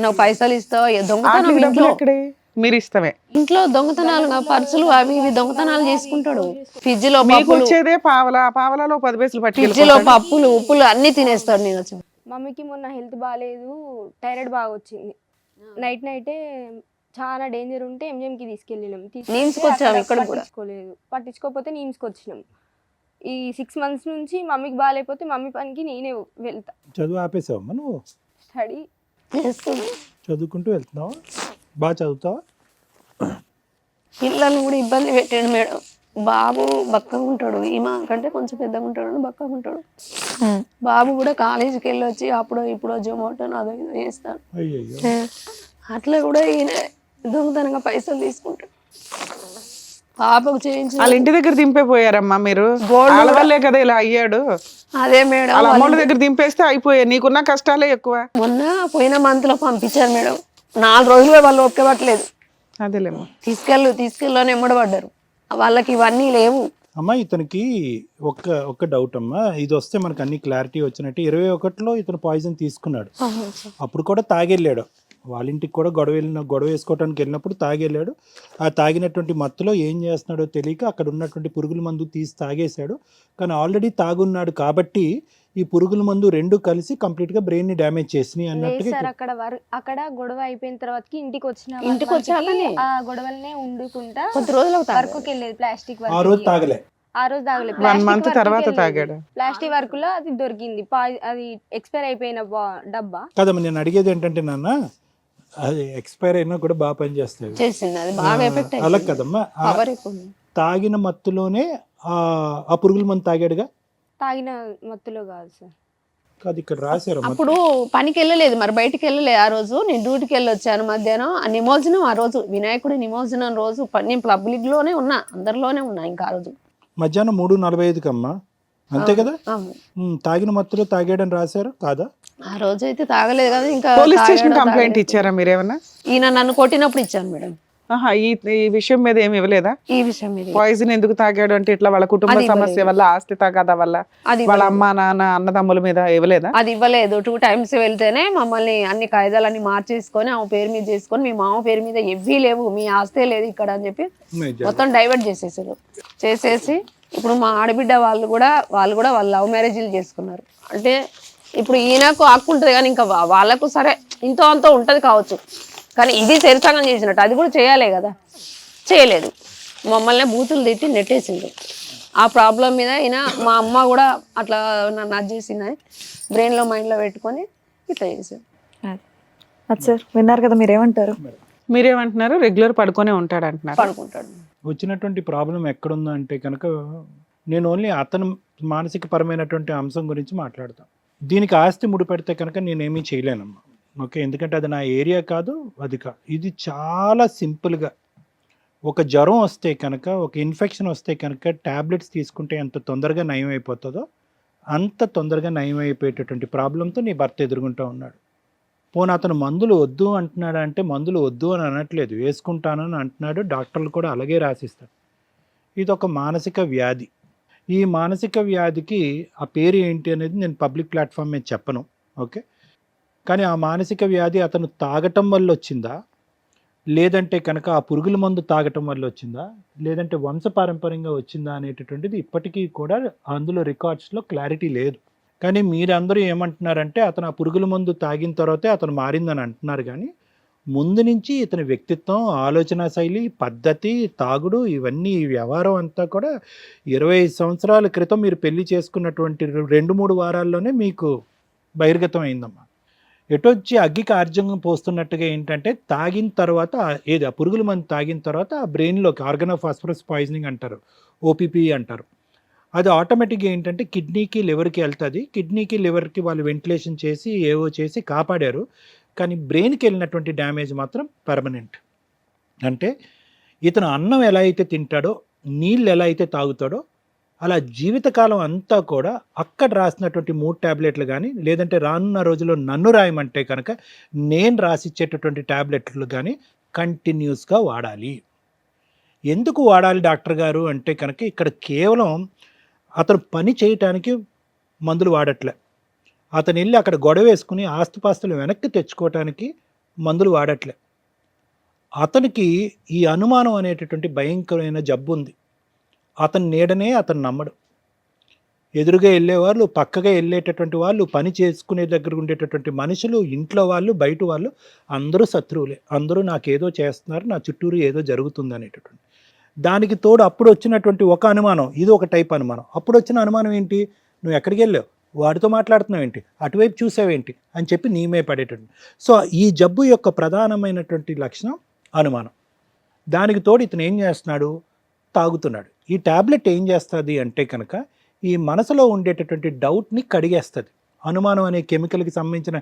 నువ్వు పైసలు ఇస్తావా? దొంగతనం మీరు ఇష్టమే. ఇంట్లో దొంగతనాలు, పర్సులు అవి ఇవి దొంగతనాలు చేసుకుంటాడు. ఫ్రిడ్జ్ లో వచ్చేదే పావలాలో 10 పైసలు పట్టి, ఫ్రిడ్జ్ లో పప్పులు ఉప్పులు అన్ని తినేస్తాడు. నేను వచ్చి మమ్మీకి మొన్న హెల్త్ బాగాలేదు, థైరాయిడ్ బాగా వచ్చింది. నైటే చాలా డేంజర్ ఉంటే ఎంజిఎంకి తీసుకెళ్ళినాం. నీమ్స్కి వచ్చాము, ఇక్కడ కూడా పట్టించుకోకపోతే నీమ్స్కి వచ్చినాం. ఈ 6 months నుంచి మమ్మీకి బాగాలేకపోతే మమ్మీ పనికి నేనే వెళ్తా. చదువు ఆపేసావమ్మా నువ్వు? స్టడీ చేస్తుంది. చదువుకుంటూ వెళ్తున్నావా? బాగా చదువుతావా? పిల్లల్ని కూడా ఇబ్బంది పెట్టాడు మేడం. బాబు బక్కగా ఉంటాడు, ఈమె కంటే కొంచెం పెద్దగా ఉంటాడు, బక్కగా ఉంటాడు. బాబు కూడా కాలేజీకి వెళ్ళి వచ్చి అప్పుడో ఇప్పుడో జొమాటో అదో ఇదో చేస్తాడు. అయ్యయ్యో. అట్లా కూడా ఈయన దొంగతనంగా పైసలు తీసుకుంటాడు. పాపకు చేయించి వాళ్ళ ఇంటి దగ్గర దింపేపోయారమ్మా మీరు. వాళ్ళ వల్లే కదా ఇలా అయ్యాడు. అదే మేడం, వాళ్ళ అమ్మోళ్ళ దగ్గర దింపేస్తే అయిపోయాయి. నీకున్న కష్టాలే ఎక్కువ. మొన్న పోయిన మంత్ లో పంపించారు మేడం. 4 రోజులు వాళ్ళు ఒప్పుకోవట్లేదు. అదేలేమ్మా. తీసుకెళ్ళని ఎమ్మడబడ్డారు. వాళ్ళకి ఇవన్నీ లేవు. అమ్మా ఇతనికి ఒక్క డౌట్ అమ్మా, ఇది వస్తే మనకు అన్ని క్లారిటీ వచ్చినట్టు 21లో ఇతను పాయిజన్ తీసుకున్నాడు. అప్పుడు కూడా తాగెళ్ళాడు. వాళ్ళ ఇంటికి కూడా గొడవ వేసుకోవడానికి వెళ్ళినప్పుడు తాగెళ్ళాడు. ఆ తాగినటువంటి మత్తులో ఏం చేస్తున్నాడో తెలియక అక్కడ ఉన్నటువంటి పురుగుల మందు తీసి తాగేశాడు. కానీ ఆల్రెడీ తాగున్నాడు కాబట్టి ఈ పురుగుల మందు 2 కలిసి కంప్లీట్ గా బ్రెయిన్ ని డ్యామేజ్ చేసినాయి లేదు అన్నట్టుగా. సార్, అక్కడ గొడవ అయిపోయిన తర్వాతకి ఇంటికి ఇంటికి వచ్చాకనే ఆ గొడవలనే ఉండుకుంటా కొద్ది రోజులు వర్క్కి వెళ్ళేది. ప్లాస్టిక్ ఆ రోజు తాగలే. ఆ రోజు తాగలేదు. 1 month తర్వాత తాగాడు. ప్లాస్టిక్ వర్క్ లో అది దొరికింది. అది ఎక్స్పైర్ అయిపోయిన డబ్బా. కదమ్మా నేను అడిగేది ఏంటంటే నాన్న, అది ఎక్స్పైర్ అయినా కూడా బాగా పనిచేస్తుంది. చేసింది, అది బాగా ఎఫెక్ట్ అలా అయింది. కదమ్మా, పవర్ ఎక్కువ ఉంది. తాగిన మత్తులోనే ఆ పురుగుల మందు తాగాడుగా. తాగిన మత్తులో కాదు సార్. అది ఇక్కడ రాశారు. అప్పుడు పనికి వెళ్ళలేదు, మరి బయటికి వెళ్ళలేదు. ఆ రోజు నేను డ్యూటీకి వెళ్ళి వచ్చాను మధ్యాహ్నం. ఆ నిమజ్జనం ఆ రోజు, వినాయకుడి నిమజ్జనం రోజు నేను పబ్లిక్ లోనే ఉన్నా, అందరిలోనే ఉన్నా. ఇంకా ఆ రోజు మధ్యాహ్నం 3:45కి అమ్మా, అంతే కదా? అవును. తాగిన మత్తులో తాగాడని రాశారు కాదా? ఆ రోజు అయితే తాగలేదు కదా. ఇంకా పోలీస్ స్టేషన్ తాగాడో కంప్లైంట్ తాగలేదో. ఇచ్చారా మీరేమన్నా? ఈయన నన్ను కొట్టినప్పుడు ఇచ్చాను మేడం. ఆహా, ఈ విషయం మీద ఏమి ఇవ్వలేదా? ఈ విషయం మీద పాయిజన్ ఎందుకు తాగాడు అంటే ఇట్లా వాళ్ళ కుటుంబ అది ఇవ్వలేదు. సమస్య వల్ల, ఆస్తి తగాదా వల్ల, అది వాళ్ళ ఇవ్వలేదు. అమ్మ నాన్న అన్నదమ్ముల మీద ఇవ్వలేదా? అది ఇవ్వలేదు. 2 times వెళ్తేనే మమ్మల్ని అన్ని కాయిదాలన్నీ మార్చేసుకొని ఆమె పేరు మీద చేసుకొని, మీ మామ పేరు మీద ఎవ్వీ లేవు, మీ ఆస్తే లేదు ఇక్కడ అని చెప్పి మొత్తం డైవర్ట్ చేసేసారు. చేసేసి ఇప్పుడు మా ఆడబిడ్డ వాళ్ళు కూడా వాళ్ళ లవ్ మ్యారేజీలు చేసుకున్నారు. అంటే ఇప్పుడు ఈయనకు హక్కు ఉంటుంది కానీ ఇంకా వాళ్ళకు సరే ఇంతో అంతో ఉంటుంది కావచ్చు, కానీ ఇది చరిత్రంగా చేసినట్టు అది కూడా చేయాలి కదా, చేయలేదు. మమ్మల్ని బూతులు తిట్టి నెట్టేసిండు. ఆ ప్రాబ్లం మీద ఈయన మా అమ్మ కూడా అట్లా నన్ను అది చేసిందని బ్రెయిన్లో మైండ్లో పెట్టుకొని ఇట్లా చేశారు. అది సార్ విన్నారు కదా, మీరేమంటారు? మీరేమంటున్నారు? రెగ్యులర్ పడుకొనే ఉంటాడు అంటున్నారు. పడుకుంటాడు. వచ్చినటువంటి ప్రాబ్లం ఎక్కడుందో అంటే కనుక నేను ఓన్లీ అతను మానసిక పరమైనటువంటి అంశం గురించి మాట్లాడతాను. దీనికి ఆస్తి ముడిపెడితే కనుక నేనేమీ చేయలేనమ్మా. ఓకే, ఎందుకంటే అది నా ఏరియా కాదు, ఇది చాలా సింపుల్గా ఒక జ్వరం వస్తే కనుక, ఒక ఇన్ఫెక్షన్ వస్తే కనుక ట్యాబ్లెట్స్ తీసుకుంటే ఎంత తొందరగా నయం అయిపోతుందో అంత తొందరగా నయం అయిపోయేటటువంటి ప్రాబ్లంతో నీ భర్త ఎదుర్కొంటూ ఉన్నాడు. పోనీ అతను మందులు వద్దు అంటున్నాడు అంటే మందులు వద్దు అని అనట్లేదు, వేసుకుంటానని అంటున్నాడు. డాక్టర్లు కూడా అలాగే రాసిస్తారు. ఇది ఒక మానసిక వ్యాధి. ఈ మానసిక వ్యాధికి ఆ పేరు ఏంటి అనేది నేను పబ్లిక్ ప్లాట్ఫామ్ మీద చెప్పను. ఓకే, కానీ ఆ మానసిక వ్యాధి అతను తాగటం వల్ల వచ్చిందా, లేదంటే కనుక ఆ పురుగుల మందు తాగటం వల్ల వచ్చిందా, లేదంటే వంశపారంపర్యంగా వచ్చిందా అనేటటువంటిది ఇప్పటికీ కూడా అందులో రికార్డ్స్లో క్లారిటీ లేదు. కానీ మీరందరూ ఏమంటున్నారంటే అతను ఆ పురుగుల మందు తాగిన తర్వాతే అతను మారిందని అంటున్నారు. కానీ ముందు నుంచి ఇతని వ్యక్తిత్వం, ఆలోచన శైలి, పద్ధతి, తాగుడు, ఇవన్నీ ఈ వ్యవహారం అంతా కూడా 25 సంవత్సరాల క్రితం మీరు పెళ్లి చేసుకున్నటువంటి 2-3 వారాల్లోనే మీకు బహిర్గతం అయిందమ్మా. ఎటొచ్చి అగ్గికి ఆర్జంగం పోస్తున్నట్టుగా ఏంటంటే తాగిన తర్వాత ఆ పురుగుల మందు తాగిన తర్వాత ఆ బ్రెయిన్లోకి ఆర్గనోఫాస్ఫరస్ పాయిజనింగ్ అంటారు, ఓపీపీ అంటారు. అది ఆటోమేటిక్గా ఏంటంటే కిడ్నీకి లివర్కి వెళ్తుంది. కిడ్నీకి లివర్కి వాళ్ళు వెంటిలేషన్ చేసి ఏవో చేసి కాపాడారు. కానీ బ్రెయిన్కి వెళ్ళినటువంటి డ్యామేజ్ మాత్రం పర్మనెంట్. అంటే ఇతను అన్నం ఎలా అయితే తింటాడో, నీళ్ళు ఎలా అయితే తాగుతాడో, అలా జీవితకాలం అంతా కూడా అక్కడ రాసినటువంటి 3 ట్యాబ్లెట్లు కానీ, లేదంటే రానున్న రోజుల్లో నన్ను రాయమంటే కనుక నేను రాసిచ్చేటటువంటి ట్యాబ్లెట్లు కానీ కంటిన్యూస్గా వాడాలి. ఎందుకు వాడాలి డాక్టర్ గారు అంటే కనుక ఇక్కడ కేవలం అతను పని చేయటానికి మందులు వాడట్లే, అతను వెళ్ళి అక్కడ గొడవ వేసుకుని ఆస్తుపాస్తులు వెనక్కి తెచ్చుకోవటానికి మందులు వాడట్లే. అతనికి ఈ అనుమానం అనేటటువంటి భయంకరమైన జబ్బు ఉంది. అతని నీడనే అతను నమ్మడు. ఎదురుగా వెళ్ళేవాళ్ళు, పక్కగా వెళ్ళేటటువంటి వాళ్ళు, పని చేసుకునే దగ్గర ఉండేటటువంటి మనుషులు, ఇంట్లో వాళ్ళు, బయట వాళ్ళు అందరూ శత్రువులే. అందరూ నాకేదో చేస్తున్నారు, నా చుట్టూరు ఏదో జరుగుతుంది అనేటటువంటి. దానికి తోడు అప్పుడు వచ్చినటువంటి ఒక అనుమానం, ఇది ఒక టైప్ అనుమానం. అప్పుడు వచ్చిన అనుమానం ఏంటి, నువ్వు ఎక్కడికి వెళ్ళావు, వాడితో మాట్లాడుతున్నావు ఏంటి, అటువైపు చూసావేంటి అని చెప్పి నీమే పడేటటువంటి. సో ఈ జబ్బు యొక్క ప్రధానమైనటువంటి లక్షణం అనుమానం. దానికి తోడు ఇతను ఏం చేస్తున్నాడు, తాగుతున్నాడు. ఈ ట్యాబ్లెట్ ఏం చేస్తుంది అంటే కనుక ఈ మనసులో ఉండేటటువంటి డౌట్ని కడిగేస్తుంది. అనుమానం అనే కెమికల్కి సంబంధించిన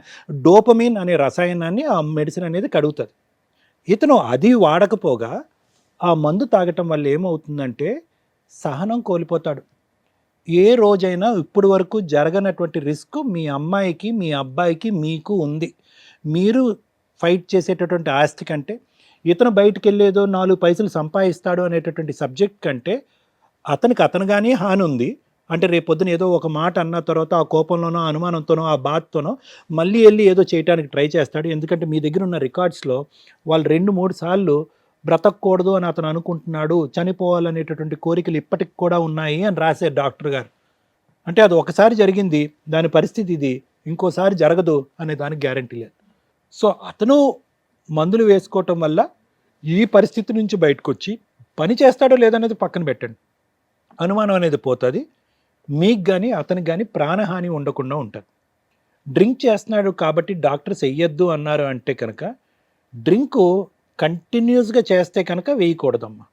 డోపమిన్ అనే రసాయనాన్ని ఆ మెడిసిన్ అనేది కడుగుతుంది. ఇతను అది వాడకపోగా ఆ మందు తాగటం వల్ల ఏమవుతుందంటే సహనం కోల్పోతాడు. ఏ రోజైనా ఇప్పుడు వరకు జరగనటువంటి రిస్క్ మీ అమ్మాయికి, మీ అబ్బాయికి, మీకు ఉంది. మీరు ఫైట్ చేసేటటువంటి ఆస్తి కంటే, ఇతను బయటికి వెళ్ళేదో 4 పైసలు సంపాదిస్తాడు అనేటటువంటి సబ్జెక్ట్ కంటే అతను కానీ హాని ఉంది. అంటే రేపొద్దున ఏదో ఒక మాట అన్న తర్వాత ఆ కోపంలోనో, అనుమానంతోనో, ఆ బాధతోనో మళ్ళీ వెళ్ళి ఏదో చేయడానికి ట్రై చేస్తాడు. ఎందుకంటే మీ దగ్గర ఉన్న రికార్డ్స్లో వాళ్ళు 2-3 సార్లు బ్రతకూడదు అని అతను అనుకుంటున్నాడు, చనిపోవాలనేటటువంటి కోరికలు ఇప్పటికి కూడా ఉన్నాయి అని రాశారు డాక్టర్ గారు. అంటే అది ఒకసారి జరిగింది, దాని పరిస్థితి ఇది, ఇంకోసారి జరగదు అనే దానికి గ్యారంటీ లేదు. సో అతను మందులు వేసుకోవటం వల్ల ఈ పరిస్థితి నుంచి బయటకు వచ్చి పని చేస్తాడో లేదనేది పక్కన పెట్టండి, అనుమానం అనేది పోతుంది. మీకు కానీ అతనికి కానీ ప్రాణహాని ఉండకుండా ఉంటుంది. డ్రింక్ చేస్తున్నాడు కాబట్టి డాక్టర్స్ వెయ్యొద్దు అన్నారు అంటే కనుక డ్రింకు కంటిన్యూస్గా చేస్తే కనుక వేయకూడదమ్మా.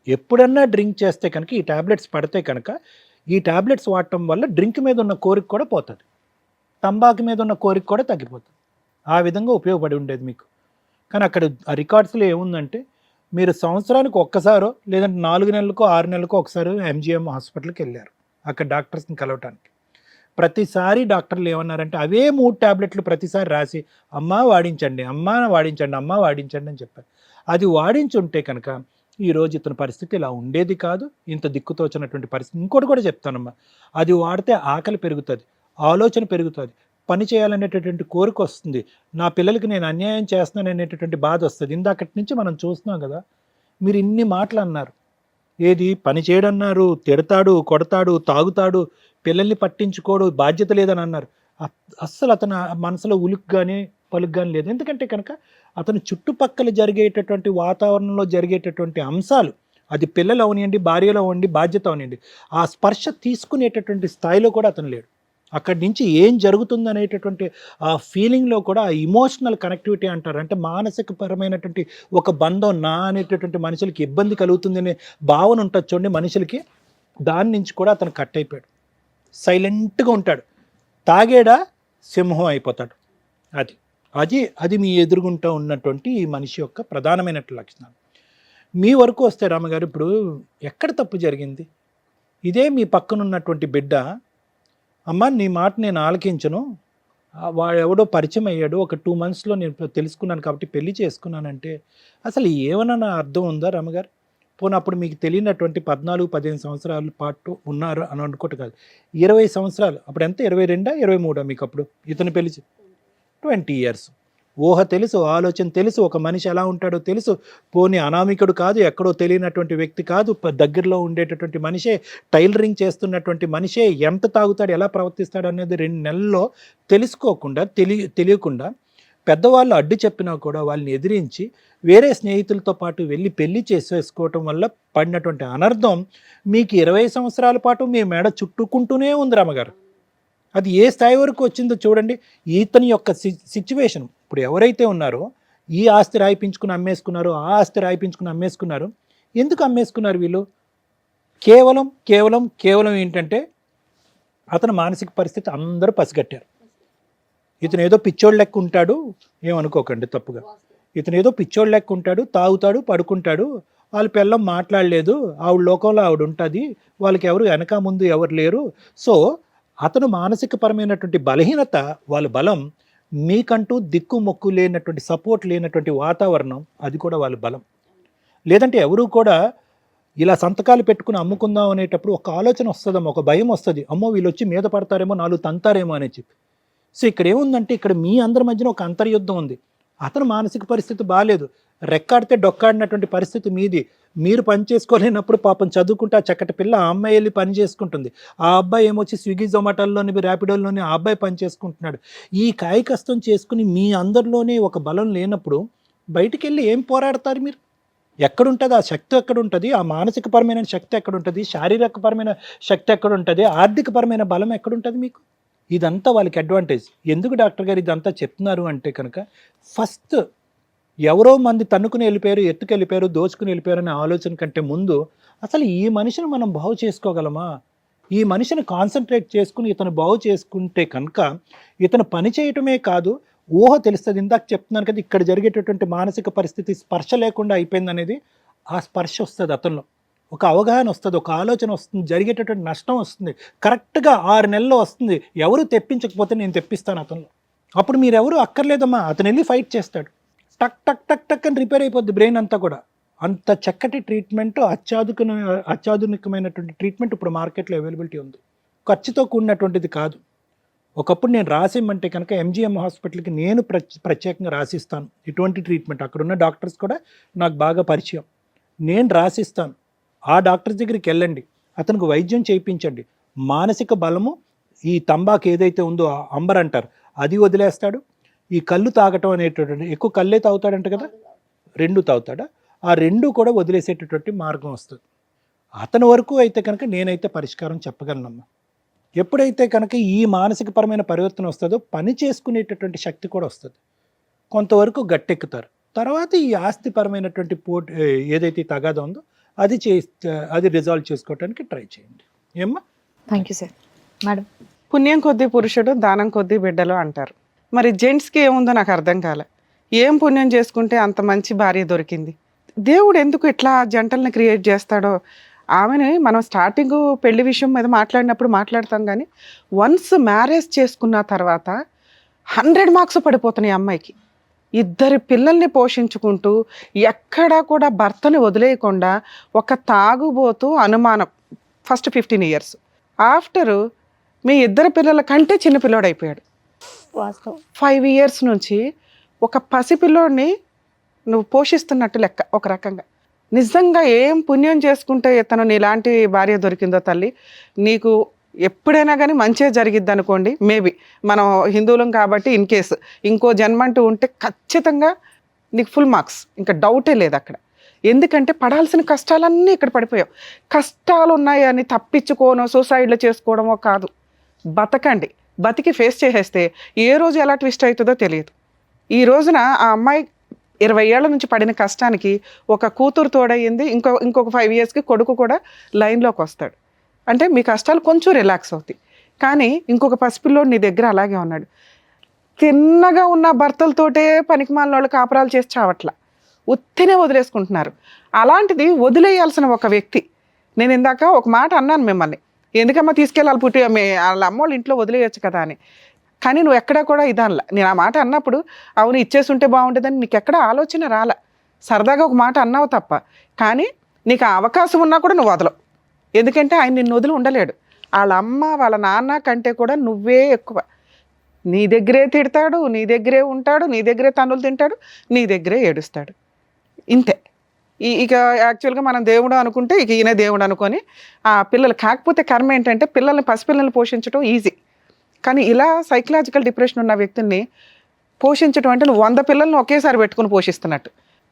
ఎప్పుడన్నా డ్రింక్ చేస్తే కనుక ఈ ట్యాబ్లెట్స్ పడితే కనుక ఈ ట్యాబ్లెట్స్ వాడటం వల్ల డ్రింక్ మీద ఉన్న కోరిక కూడా పోతుంది, తంబాకు మీద ఉన్న కోరిక కూడా తగ్గిపోతుంది. ఆ విధంగా ఉపయోగపడి ఉండేది మీకు. కానీ అక్కడ ఆ రికార్డ్స్లో ఏముందంటే మీరు సంవత్సరానికి ఒక్కసారో లేదంటే 4 నెలలకో 6 నెలలకో ఒకసారి MGM హాస్పిటల్కి వెళ్ళారు అక్కడ డాక్టర్స్ని కలవటానికి. ప్రతిసారి డాక్టర్లు ఏమన్నారంటే అవే 3 ట్యాబ్లెట్లు ప్రతిసారి రాసి అమ్మ వాడించండి, అమ్మ వాడించండి, అమ్మ వాడించండి అని చెప్పారు. అది వాడించుంటే కనుక ఈరోజు ఇతని పరిస్థితి ఇలా ఉండేది కాదు, ఇంత దిక్కుతోచినటువంటి పరిస్థితి. ఇంకోటి కూడా చెప్తానమ్మా, అది వాడితే ఆకలి పెరుగుతుంది, ఆలోచన పెరుగుతుంది, పని చేయాలనేటటువంటి కోరిక వస్తుంది, నా పిల్లలకి నేను అన్యాయం చేస్తున్నాను అనేటటువంటి బాధ వస్తుంది. ఇందాకటి నుంచి మనం చూస్తున్నాం కదా, మీరు ఇన్ని మాటలు అన్నారు, ఏది పని చేయడన్నారు, తిడతాడు, కొడతాడు, తాగుతాడు, పిల్లల్ని పట్టించుకోడు, బాధ్యత లేదని అన్నారు. అస్సలు అతను మనసులో ఉలుకు కానీ పలుకు కానీ లేదు. ఎందుకంటే కనుక అతను చుట్టుపక్కల జరిగేటటువంటి వాతావరణంలో జరిగేటటువంటి అంశాలు, అది పిల్లలు అవనివ్వండి, భార్యలో అవనివ్వండి, బాధ్యత అవనివ్వండి, ఆ స్పర్శ తీసుకునేటటువంటి స్థాయిలో కూడా అతను లేడు. అక్కడి నుంచి ఏం జరుగుతుంది అనేటటువంటి ఆ ఫీలింగ్లో కూడా ఆ ఇమోషనల్ కనెక్టివిటీ అంటారు, అంటే మానసికపరమైనటువంటి ఒక బంధం నా అనేటటువంటి మనుషులకి ఇబ్బంది కలుగుతుంది అనే భావన ఉంటుంది చూడండి మనుషులకి, దాని నుంచి కూడా అతను కట్ అయిపోయాడు. సైలెంట్గా ఉంటాడు, తాగేడా సింహం అయిపోతాడు. అది అది అది మీ ఎదురుగుంటూ ఉన్నటువంటి ఈ మనిషి యొక్క ప్రధానమైనటువంటి లక్షణాలు. మీ వరకు వస్తే రామగారు, ఇప్పుడు ఎక్కడ తప్పు జరిగింది? ఇదే మీ పక్కన ఉన్నటువంటి బిడ్డ, అమ్మ నీ మాట నేను ఆలకించను, వాడు ఎవడో పరిచయం అయ్యాడు, ఒక 2 monthsలో నేను తెలుసుకున్నాను కాబట్టి పెళ్లి చేసుకున్నానంటే అసలు ఏమన్నా అర్థం ఉందా రామగారు? పోనీ అప్పుడు మీకు తెలియనటువంటి 14-15 సంవత్సరాల పాటు ఉన్నారు అని అనుకోట కాదు, 20 సంవత్సరాలు, అప్పుడు ఎంత 22 23 మీకు అప్పుడు ఇతను పెళ్లి 20 years. ఊహ తెలుసు, ఆలోచన తెలుసు, ఒక మనిషి ఎలా ఉంటాడో తెలుసు. పోనీ అనామికుడు కాదు, ఎక్కడో తెలియనటువంటి వ్యక్తి కాదు, దగ్గరలో ఉండేటటువంటి మనిషే, టైలరింగ్ చేస్తున్నటువంటి మనిషే, ఎంత తాగుతాడు, ఎలా ప్రవర్తిస్తాడు అనేది 2 నెలల్లో తెలుసుకోకుండా తెలియకుండా పెద్దవాళ్ళు అడ్డు చెప్పినా కూడా వాళ్ళని ఎదిరించి వేరే స్నేహితులతో పాటు వెళ్ళి పెళ్లి చేసేసుకోవటం వల్ల పడినటువంటి అనర్థం మీకు 20 సంవత్సరాల పాటు మీ మెడ చుట్టుకుంటూనే ఉంది రామగారు. అది ఏ స్థాయి వరకు వచ్చిందో చూడండి. ఈతని యొక్క సిచ్యువేషన్, ఇప్పుడు ఎవరైతే ఉన్నారో ఈ ఆస్తి రాయిపించుకుని అమ్మేసుకున్నారు, ఆ ఆస్తి రాయిపించుకుని అమ్మేసుకున్నారు. ఎందుకు అమ్మేసుకున్నారు వీళ్ళు? కేవలం కేవలం కేవలం ఏంటంటే అతని మానసిక పరిస్థితి అందరూ పసిగట్టారు. ఇతను ఏదో పిచ్చోడు లెక్క ఉంటాడు, ఏమనుకోకండి తప్పుగా, ఇతను ఏదో పిచ్చోడు లెక్క ఉంటాడు, తాగుతాడు, పడుకుంటాడు, వాళ్ళ పిల్లం మాట్లాడలేదు, ఆవిడ లోకంలో ఆవిడ ఉంటుంది, వాళ్ళకి ఎవరు వెనక ముందు ఎవరు లేరు. సో అతను మానసికపరమైనటువంటి బలహీనత, వాళ్ళ బలం, మీకంటూ దిక్కు మొక్కు లేనటువంటి సపోర్ట్ లేనటువంటి వాతావరణం, అది కూడా వాళ్ళ బలం. లేదంటే ఎవరు కూడా ఇలా సంతకాలు పెట్టుకుని అమ్ముకుందాం అనేటప్పుడు ఒక ఆలోచన వస్తుందమ్మా, ఒక భయం వస్తుంది, అమ్మో వీళ్ళు వచ్చి మీద పడతారేమో, 4 తంతారేమో అని చెప్పి. సో ఇక్కడ ఏముందంటే ఇక్కడ మీ అందరి మధ్యన ఒక అంతర్యుద్ధం ఉంది. అతను మానసిక పరిస్థితి బాగాలేదు, రెక్కాడితే డొక్కాడినటువంటి పరిస్థితి మీది. మీరు పని చేసుకోలేనప్పుడు పాపం చదువుకుంటే ఆ చక్కటి పిల్ల ఆ అమ్మాయి వెళ్ళి పని చేసుకుంటుంది, ఆ అబ్బాయి ఏమొచ్చి స్విగ్గీ జొమాటోల్లోని ర్యాపిడోల్లోని ఆ అబ్బాయి పని చేసుకుంటున్నాడు. ఈ కాయ కష్టం చేసుకుని మీ అందరిలోనే ఒక బలం లేనప్పుడు బయటికి వెళ్ళి ఏం పోరాడతారు మీరు? ఎక్కడుంటుంది ఆ శక్తి, ఎక్కడుంటుంది ఆ మానసికపరమైన శక్తి, ఎక్కడుంటుంది శారీరకపరమైన శక్తి, ఎక్కడుంటుంది ఆర్థికపరమైన బలం ఎక్కడుంటుంది మీకు? ఇదంతా వాళ్ళకి అడ్వాంటేజ్. ఎందుకు డాక్టర్ గారు ఇదంతా చెప్తున్నారు అంటే కనుక, ఫస్ట్ ఎవరో మంది తన్నుకుని వెళ్ళిపోయారు, ఎత్తుకు వెళ్ళిపోయారు, దోచుకుని వెళ్ళిపోయారు అనే ఆలోచన కంటే ముందు అసలు ఈ మనిషిని మనం బాగు చేసుకోగలమా, ఈ మనిషిని కాన్సన్ట్రేట్ చేసుకుని ఇతను బాగు చేసుకుంటే కనుక ఇతను పని చేయటమే కాదు, ఊహ తెలుస్తుంది. ఇందాక చెప్తున్నాను కదా, ఇక్కడ జరిగేటటువంటి మానసిక పరిస్థితి స్పర్శ లేకుండా అయిపోయింది అనేది, ఆ స్పర్శ వస్తుంది అతనిలో, ఒక అవగాహన వస్తుంది, ఒక ఆలోచన వస్తుంది, జరిగేటటువంటి నష్టం వస్తుంది. కరెక్ట్గా 6 నెలల్లో వస్తుంది. ఎవరు తెప్పించకపోతే నేను తెప్పిస్తాను అతనిలో. అప్పుడు మీరెవరు అక్కర్లేదమ్మా, అతను వెళ్ళి ఫైట్ చేస్తాడు. టక్ టక్ టక్ టక్ అని రిపేర్ అయిపోద్ది బ్రెయిన్ అంతా కూడా. అంత చక్కటి ట్రీట్మెంట్, అత్యాధునికమైనటువంటి ట్రీట్మెంట్ ఇప్పుడు మార్కెట్లో అవైలబిలిటీ ఉంది. ఖర్చుతో కూడినటువంటిది కాదు. ఒకప్పుడు నేను రాసిమ్మంటే కనుక ఎంజిఎం హాస్పిటల్కి నేను ప్రత్యేకంగా రాసిస్తాను ఇటువంటి ట్రీట్మెంట్. అక్కడున్న డాక్టర్స్ కూడా నాకు బాగా పరిచయం. నేను రాసిస్తాను, ఆ డాక్టర్ దగ్గరికి వెళ్ళండి, అతనికి వైద్యం చేయించండి. మానసిక బలము, ఈ తంబాకు ఏదైతే ఉందో అంబర్ అంటారు అది వదిలేస్తాడు. ఈ కళ్ళు తాగటం అనేటటువంటి, ఎక్కువ కళ్ళే తాగుతాడంట కదా, 2 తాగుతాడా, ఆ 2 కూడా వదిలేసేటటువంటి మార్గం వస్తుంది. అతని వరకు అయితే కనుక నేనైతే పరిష్కారం చెప్పగలనమ్మా. ఎప్పుడైతే కనుక ఈ మానసికపరమైన పరివర్తన వస్తుందో పని చేసుకునేటటువంటి శక్తి కూడా వస్తుంది. కొంతవరకు గట్టెక్కుతారు. తర్వాత ఈ ఆస్తిపరమైనటువంటి ఏదైతే తగాదా ఉందో అది రిజాల్వ్ చేసుకోవడానికి ట్రై చేయండి. ఏమ్మా? Thank you sir. మేడం, పుణ్యం కొద్దీ పురుషుడు, దానం కొద్దీ బిడ్డలు అంటారు. మరి జెంట్స్కి ఏముందో నాకు అర్థం కాలే. ఏం పుణ్యం చేసుకుంటే అంత మంచి భార్య దొరికింది? దేవుడు ఎందుకు ఇట్లా జంటల్ని క్రియేట్ చేస్తాడో. ఆమెని మనం స్టార్టింగ్ పెళ్లి విషయం మీద మాట్లాడినప్పుడు మాట్లాడతాం, కానీ వన్స్ మ్యారేజ్ చేసుకున్న తర్వాత 100 మార్క్స్ పడిపోతున్నాయి అమ్మాయికి. 2 పిల్లల్ని పోషించుకుంటూ ఎక్కడా కూడా భర్తని వదిలేయకుండా ఒక తాగుబోతూ అనుమానం. ఫస్ట్ 15 years ఆఫ్టర్ మీ 2 పిల్లల కంటే చిన్న పిల్లోడు అయిపోయాడు. వాస్తవం. 5 years నుంచి ఒక పసిపిల్లోడిని నువ్వు పోషిస్తున్నట్టు లెక్క ఒక రకంగా. నిజంగా ఏం పుణ్యం చేసుకుంటే ఇతను నీలాంటి భార్య దొరికిందో తల్లి. నీకు ఎప్పుడైనా కానీ మంచిగా జరిగిద్ది అనుకోండి. మేబీ మనం హిందువులం కాబట్టి ఇన్ కేసు ఇంకో జన్మ అంటూ ఉంటే ఖచ్చితంగా నీకు ఫుల్ మార్క్స్, ఇంకా డౌటే లేదు అక్కడ. ఎందుకంటే పడాల్సిన కష్టాలన్నీ ఇక్కడ పడిపోయావు. కష్టాలు ఉన్నాయని తప్పించుకోనో సూసైడ్లు చేసుకోవడమో కాదు, బతకండి. బతికి ఫేస్ చేసేస్తే ఏ రోజు ఎలా ట్విస్ట్ అవుతుందో తెలియదు. ఈ రోజున ఆ అమ్మాయి 20 ఏళ్ల నుంచి పడిన కష్టానికి ఒక కూతురు తోడయ్యింది. ఇంకొక 5 yearsకి కొడుకు కూడా లైన్లోకి వస్తాడు. అంటే మీ కష్టాలు కొంచెం రిలాక్స్ అవుతాయి. కానీ ఇంకొక పసిపిల్లోడు నీ దగ్గర అలాగే ఉన్నాడు. తిన్నగా ఉన్న భర్తలతోటే పనికిమాలిన వాళ్ళు కాపురాలు చేసి చావట్లా, ఉత్తినే వదిలేసుకుంటున్నారు. అలాంటిది వదిలేయాల్సిన ఒక వ్యక్తి. నేను ఇందాక ఒక మాట అన్నాను మిమ్మల్ని, ఎందుకమ్మా తీసుకెళ్ళాలి పుట్టి వాళ్ళ అమ్మోళ్ళ ఇంట్లో వదిలేయచ్చు కదా అని. కానీ నువ్వు ఎక్కడా కూడా ఇదనలా. నేను ఆ మాట అన్నప్పుడు అవును ఇచ్చేస్తుంటే బాగుంటుందని నీకు ఎక్కడ ఆలోచన రాలే. సరదాగా ఒక మాట అన్నావు తప్ప. కానీ నీకు ఆ అవకాశం ఉన్నా కూడా నువ్వు వదలవు. ఎందుకంటే ఆయన నిన్ను వదిలి ఉండలేడు. వాళ్ళ అమ్మ వాళ్ళ నాన్న కంటే కూడా నువ్వే ఎక్కువ. నీ దగ్గరే తిడతాడు, నీ దగ్గరే ఉంటాడు, నీ దగ్గరే తన్నులు తింటాడు, నీ దగ్గరే ఏడుస్తాడు. ఇంతే. ఇక యాక్చువల్గా మనం దేవుడు అనుకుంటే ఇక ఈయన దేవుడు అనుకొని ఆ పిల్లలు. కాకపోతే కర్మ ఏంటంటే పసిపిల్లల్ని పోషించడం ఈజీ, కానీ ఇలా సైకలాజికల్ డిప్రెషన్ ఉన్న వ్యక్తుల్ని పోషించడం అంటే నువ్వు 100 పిల్లల్ని ఒకేసారి పెట్టుకుని పోషిస్తున్నట్టు.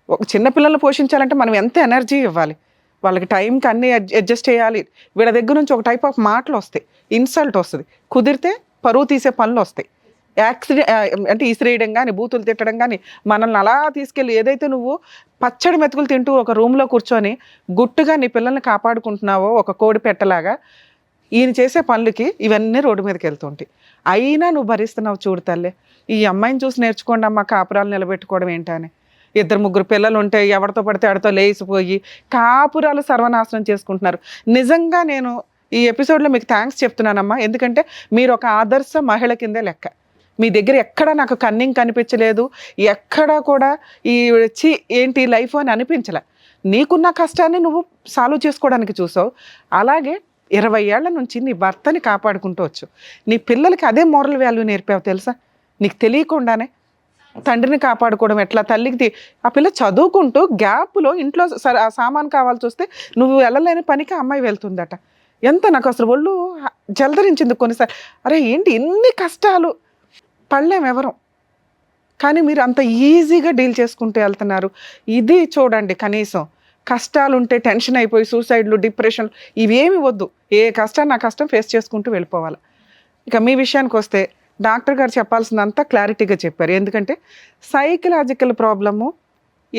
ఒక చిన్న పిల్లల్ని పోషించాలంటే మనం ఎంత ఎనర్జీ ఇవ్వాలి, వాళ్ళకి టైంకి అన్నీ అడ్జస్ట్ చేయాలి. వీళ్ళ దగ్గర నుంచి ఒక టైప్ ఆఫ్ మాటలు వస్తాయి, ఇన్సల్ట్ వస్తుంది, కుదిరితే పరువు తీసే పనులు వస్తాయి, అంటే ఇసిరేయడం కానీ బూతులు తిట్టడం కానీ. మనల్ని అలా తీసుకెళ్ళి ఏదైతే నువ్వు పచ్చడి మెతుకులు తింటూ ఒక రూమ్లో కూర్చొని గుట్టుగా నీ పిల్లల్ని కాపాడుకుంటున్నావో ఒక కోడి పెట్టలాగా, ఈయన చేసే పనులకి ఇవన్నీ రోడ్డు మీదకి వెళ్తుంటాయి. అయినా నువ్వు భరిస్తున్నావు. చూడు తల్లి, ఈ అమ్మాయిని చూసి నేర్చుకోండి అమ్మ కాపురాలు నిలబెట్టుకోవడం ఏంటని. 2-3 పిల్లలు ఉంటే ఎవరితో పడితే ఆడితో లేచిపోయి కాపురాలు సర్వనాశనం చేసుకుంటున్నారు. నిజంగా నేను ఈ ఎపిసోడ్లో మీకు థ్యాంక్స్ చెప్తున్నానమ్మా. ఎందుకంటే మీరు ఒక ఆదర్శ మహిళ కిందే లెక్క. మీ దగ్గర ఎక్కడా నాకు కన్నింగ్ కనిపించలేదు, ఎక్కడా కూడా ఈ ఏంటి లైఫ్ అని అనిపించలే. నీకున్న కష్టాన్ని నువ్వు సాల్వ్ చేసుకోవడానికి చూసావు. అలాగే 20 ఏళ్ల నుంచి నీ భర్తని కాపాడుకుంటూ వచ్చు. నీ పిల్లలకి అదే మోరల్ వాల్యూ నేర్పావు తెలుసా. నీకు తెలియకుండానే తండ్రిని కాపాడుకోవడం ఎట్లా, తల్లికి ఆ పిల్ల చదువుకుంటూ గ్యాప్లో ఇంట్లో సామాన్ కావాల్సి వస్తే నువ్వు వెళ్ళలేని పనికి అమ్మాయి వెళ్తుందట. ఎంత నాకు అసలు ఒళ్ళు జలధరించింది కొన్నిసార్లు. అరే ఏంటి ఇన్ని కష్టాలు పడలేము ఎవరం. కానీ మీరు అంత ఈజీగా డీల్ చేసుకుంటూ వెళ్తున్నారు. ఇది చూడండి, కనీసం కష్టాలు ఉంటే టెన్షన్ అయిపోయి సూసైడ్లు, డిప్రెషన్ ఇవేమి వద్దు. ఏ కష్టాన్ని ఆ కష్టం ఫేస్ చేసుకుంటూ వెళ్ళిపోవాలి. ఇక మీ విషయానికి వస్తే డాక్టర్ గారు చెప్పాల్సిందంతా క్లారిటీగా చెప్పారు. ఎందుకంటే సైకలాజికల్ ప్రాబ్లము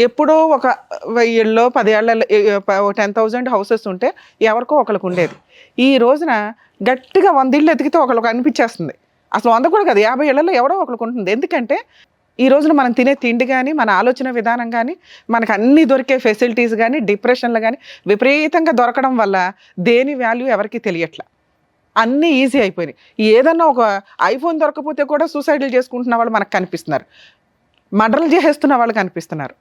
ఎప్పుడో ఒక 1000 10 ఏళ్ళ 10,000 హౌసెస్ ఉంటే ఎవరికో ఒకరికి ఉండేది. ఈ రోజున గట్టిగా 100 ఇళ్ళు ఎతికితే ఒకరికి అనిపించేస్తుంది. అసలు 100 కూడా కాదు, 50 ఏళ్లలో ఎవడో ఒకరికి ఉంటుంది. ఎందుకంటే ఈ రోజున మనం తినే తిండి కానీ, మన ఆలోచన విధానం కానీ, మనకు అన్ని దొరికే ఫెసిలిటీస్ కానీ, డిప్రెషన్లు కానీ విపరీతంగా దొరకడం వల్ల దేని వాల్యూ ఎవరికి తెలియట్లా. అన్నీ ఈజీ అయిపోయినాయి. ఏదన్నా ఒక ఐఫోన్ దొరకపోతే కూడా సూసైడ్లు చేసుకుంటున్న వాళ్ళు మనకు కనిపిస్తున్నారు, మర్డర్లు చేసేస్తున్న వాళ్ళు కనిపిస్తున్నారు.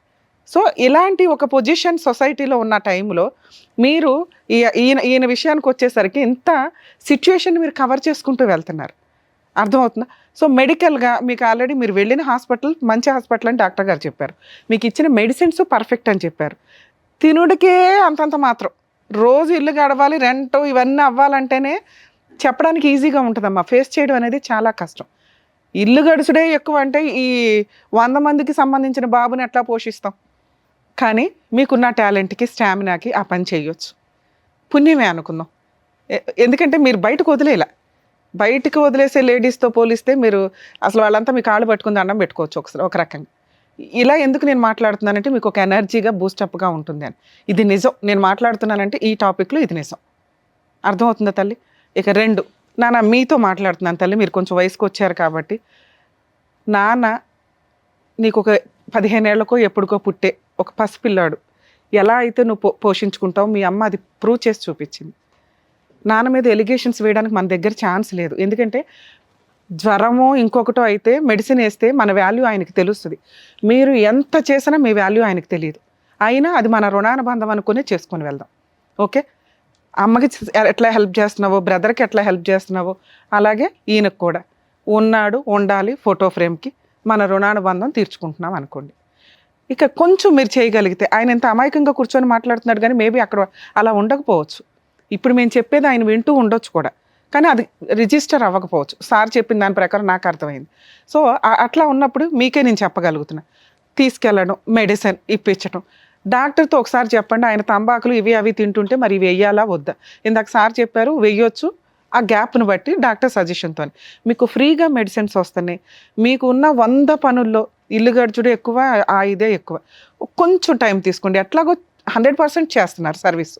సో ఇలాంటి ఒక పొజిషన్ సొసైటీలో ఉన్న టైంలో మీరు ఈయన విషయానికి వచ్చేసరికి ఇంత సిచ్యువేషన్ మీరు కవర్ చేసుకుంటూ వెళ్తున్నారు. అర్థమవుతుందా? సో మెడికల్గా మీకు ఆల్రెడీ మీరు వెళ్ళిన హాస్పిటల్ మంచి హాస్పిటల్ అని డాక్టర్ గారు చెప్పారు. మీకు ఇచ్చిన మెడిసిన్స్ పర్ఫెక్ట్ అని చెప్పారు. తినుడికే అంతంత మాత్రం, రోజు ఇల్లు గడవాలి, రెంట్ ఇవన్నీ అవ్వాలంటేనే చెప్పడానికి ఈజీగా ఉంటుందమ్మా. ఫేస్ చేయడం అనేది చాలా కష్టం. ఇల్లు గడుచుడే ఎక్కువ అంటే ఈ 100 మందికి సంబంధించిన బాబుని ఎట్లా పోషిస్తాం? కానీ మీకున్న టాలెంట్కి, స్టామినాకి ఆ పని చేయొచ్చు. పుణ్యమే అనుకుందాం. ఎందుకంటే మీరు బయటకు వదిలేసే లేడీస్తో పోలిస్తే మీరు అసలు వాళ్ళంతా మీ కాళ్ళు పట్టుకుని దండం పెట్టుకోవచ్చు ఒకసారి ఒక రకంగా. ఇలా ఎందుకు నేను మాట్లాడుతున్నానంటే మీకు ఒక ఎనర్జీగా బూస్టప్గా ఉంటుంది అని. ఇది నిజం, నేను మాట్లాడుతున్నానంటే ఈ టాపిక్లో ఇది నిజం. అర్థమవుతుందా తల్లి? ఇక 2, నాన్న మీతో మాట్లాడుతున్నాను తల్లి, మీరు కొంచెం వయసుకు వచ్చారు కాబట్టి. నాన్న నీకు ఒక 15 ఏళ్లకో ఎప్పుడుకో పుట్టే ఒక పసిపిల్లాడు, ఎలా అయితే నువ్వు పోషించుకుంటావు మీ అమ్మ అది ప్రూవ్ చేసి చూపించింది. నాన్న మీద ఎలిగేషన్స్ వేయడానికి మన దగ్గర ఛాన్స్ లేదు. ఎందుకంటే జ్వరమో ఇంకొకటో అయితే మెడిసిన్ వేస్తే మన వాల్యూ ఆయనకి తెలుస్తుంది. మీరు ఎంత చేసినా మీ వాల్యూ ఆయనకు తెలియదు. అయినా అది మన రుణానుబంధం అనుకునే చేసుకొని వెళ్దాం. ఓకే, అమ్మకి ఎట్లా హెల్ప్ చేస్తున్నావో, బ్రదర్కి ఎట్లా హెల్ప్ చేస్తున్నావో అలాగే ఈయనకు కూడా ఉన్నాడు, ఉండాలి ఫోటో ఫ్రేమ్కి, మన రుణానుబంధం తీర్చుకుంటున్నాం అనుకోండి. ఇక కొంచెం మీరు చేయగలిగితే, ఆయన ఎంత అమాయకంగా కూర్చొని మాట్లాడుతున్నాడు కానీ మేబీ అక్కడ అలా ఉండకపోవచ్చు. ఇప్పుడు మేము చెప్పేది ఆయన వింటూ ఉండొచ్చు కూడా, కానీ అది రిజిస్టర్ అవ్వకపోవచ్చు. సార్ చెప్పిన దాని ప్రకారం నాకు అర్థమైంది. సో అట్లా ఉన్నప్పుడు మీకే నేను చెప్పగలుగుతున్నా, తీసుకెళ్ళడం, మెడిసిన్ ఇప్పించడం. డాక్టర్తో ఒకసారి చెప్పండి, ఆయన తంబాకులు ఇవి అవి తింటుంటే మరి ఇవి వెయ్యాలా వద్దా? ఇందాక సార్ చెప్పారు వెయ్యొచ్చు, ఆ గ్యాప్ను బట్టి డాక్టర్ సజెషన్తో. మీకు ఫ్రీగా మెడిసిన్స్ వస్తున్నాయి. మీకు ఉన్న 100 పనుల్లో ఇల్లు గడుచుడు ఎక్కువ, ఆ ఇదే ఎక్కువ. కొంచెం టైం తీసుకోండి. ఎట్లాగో 100% చేస్తున్నారు సర్వీస్.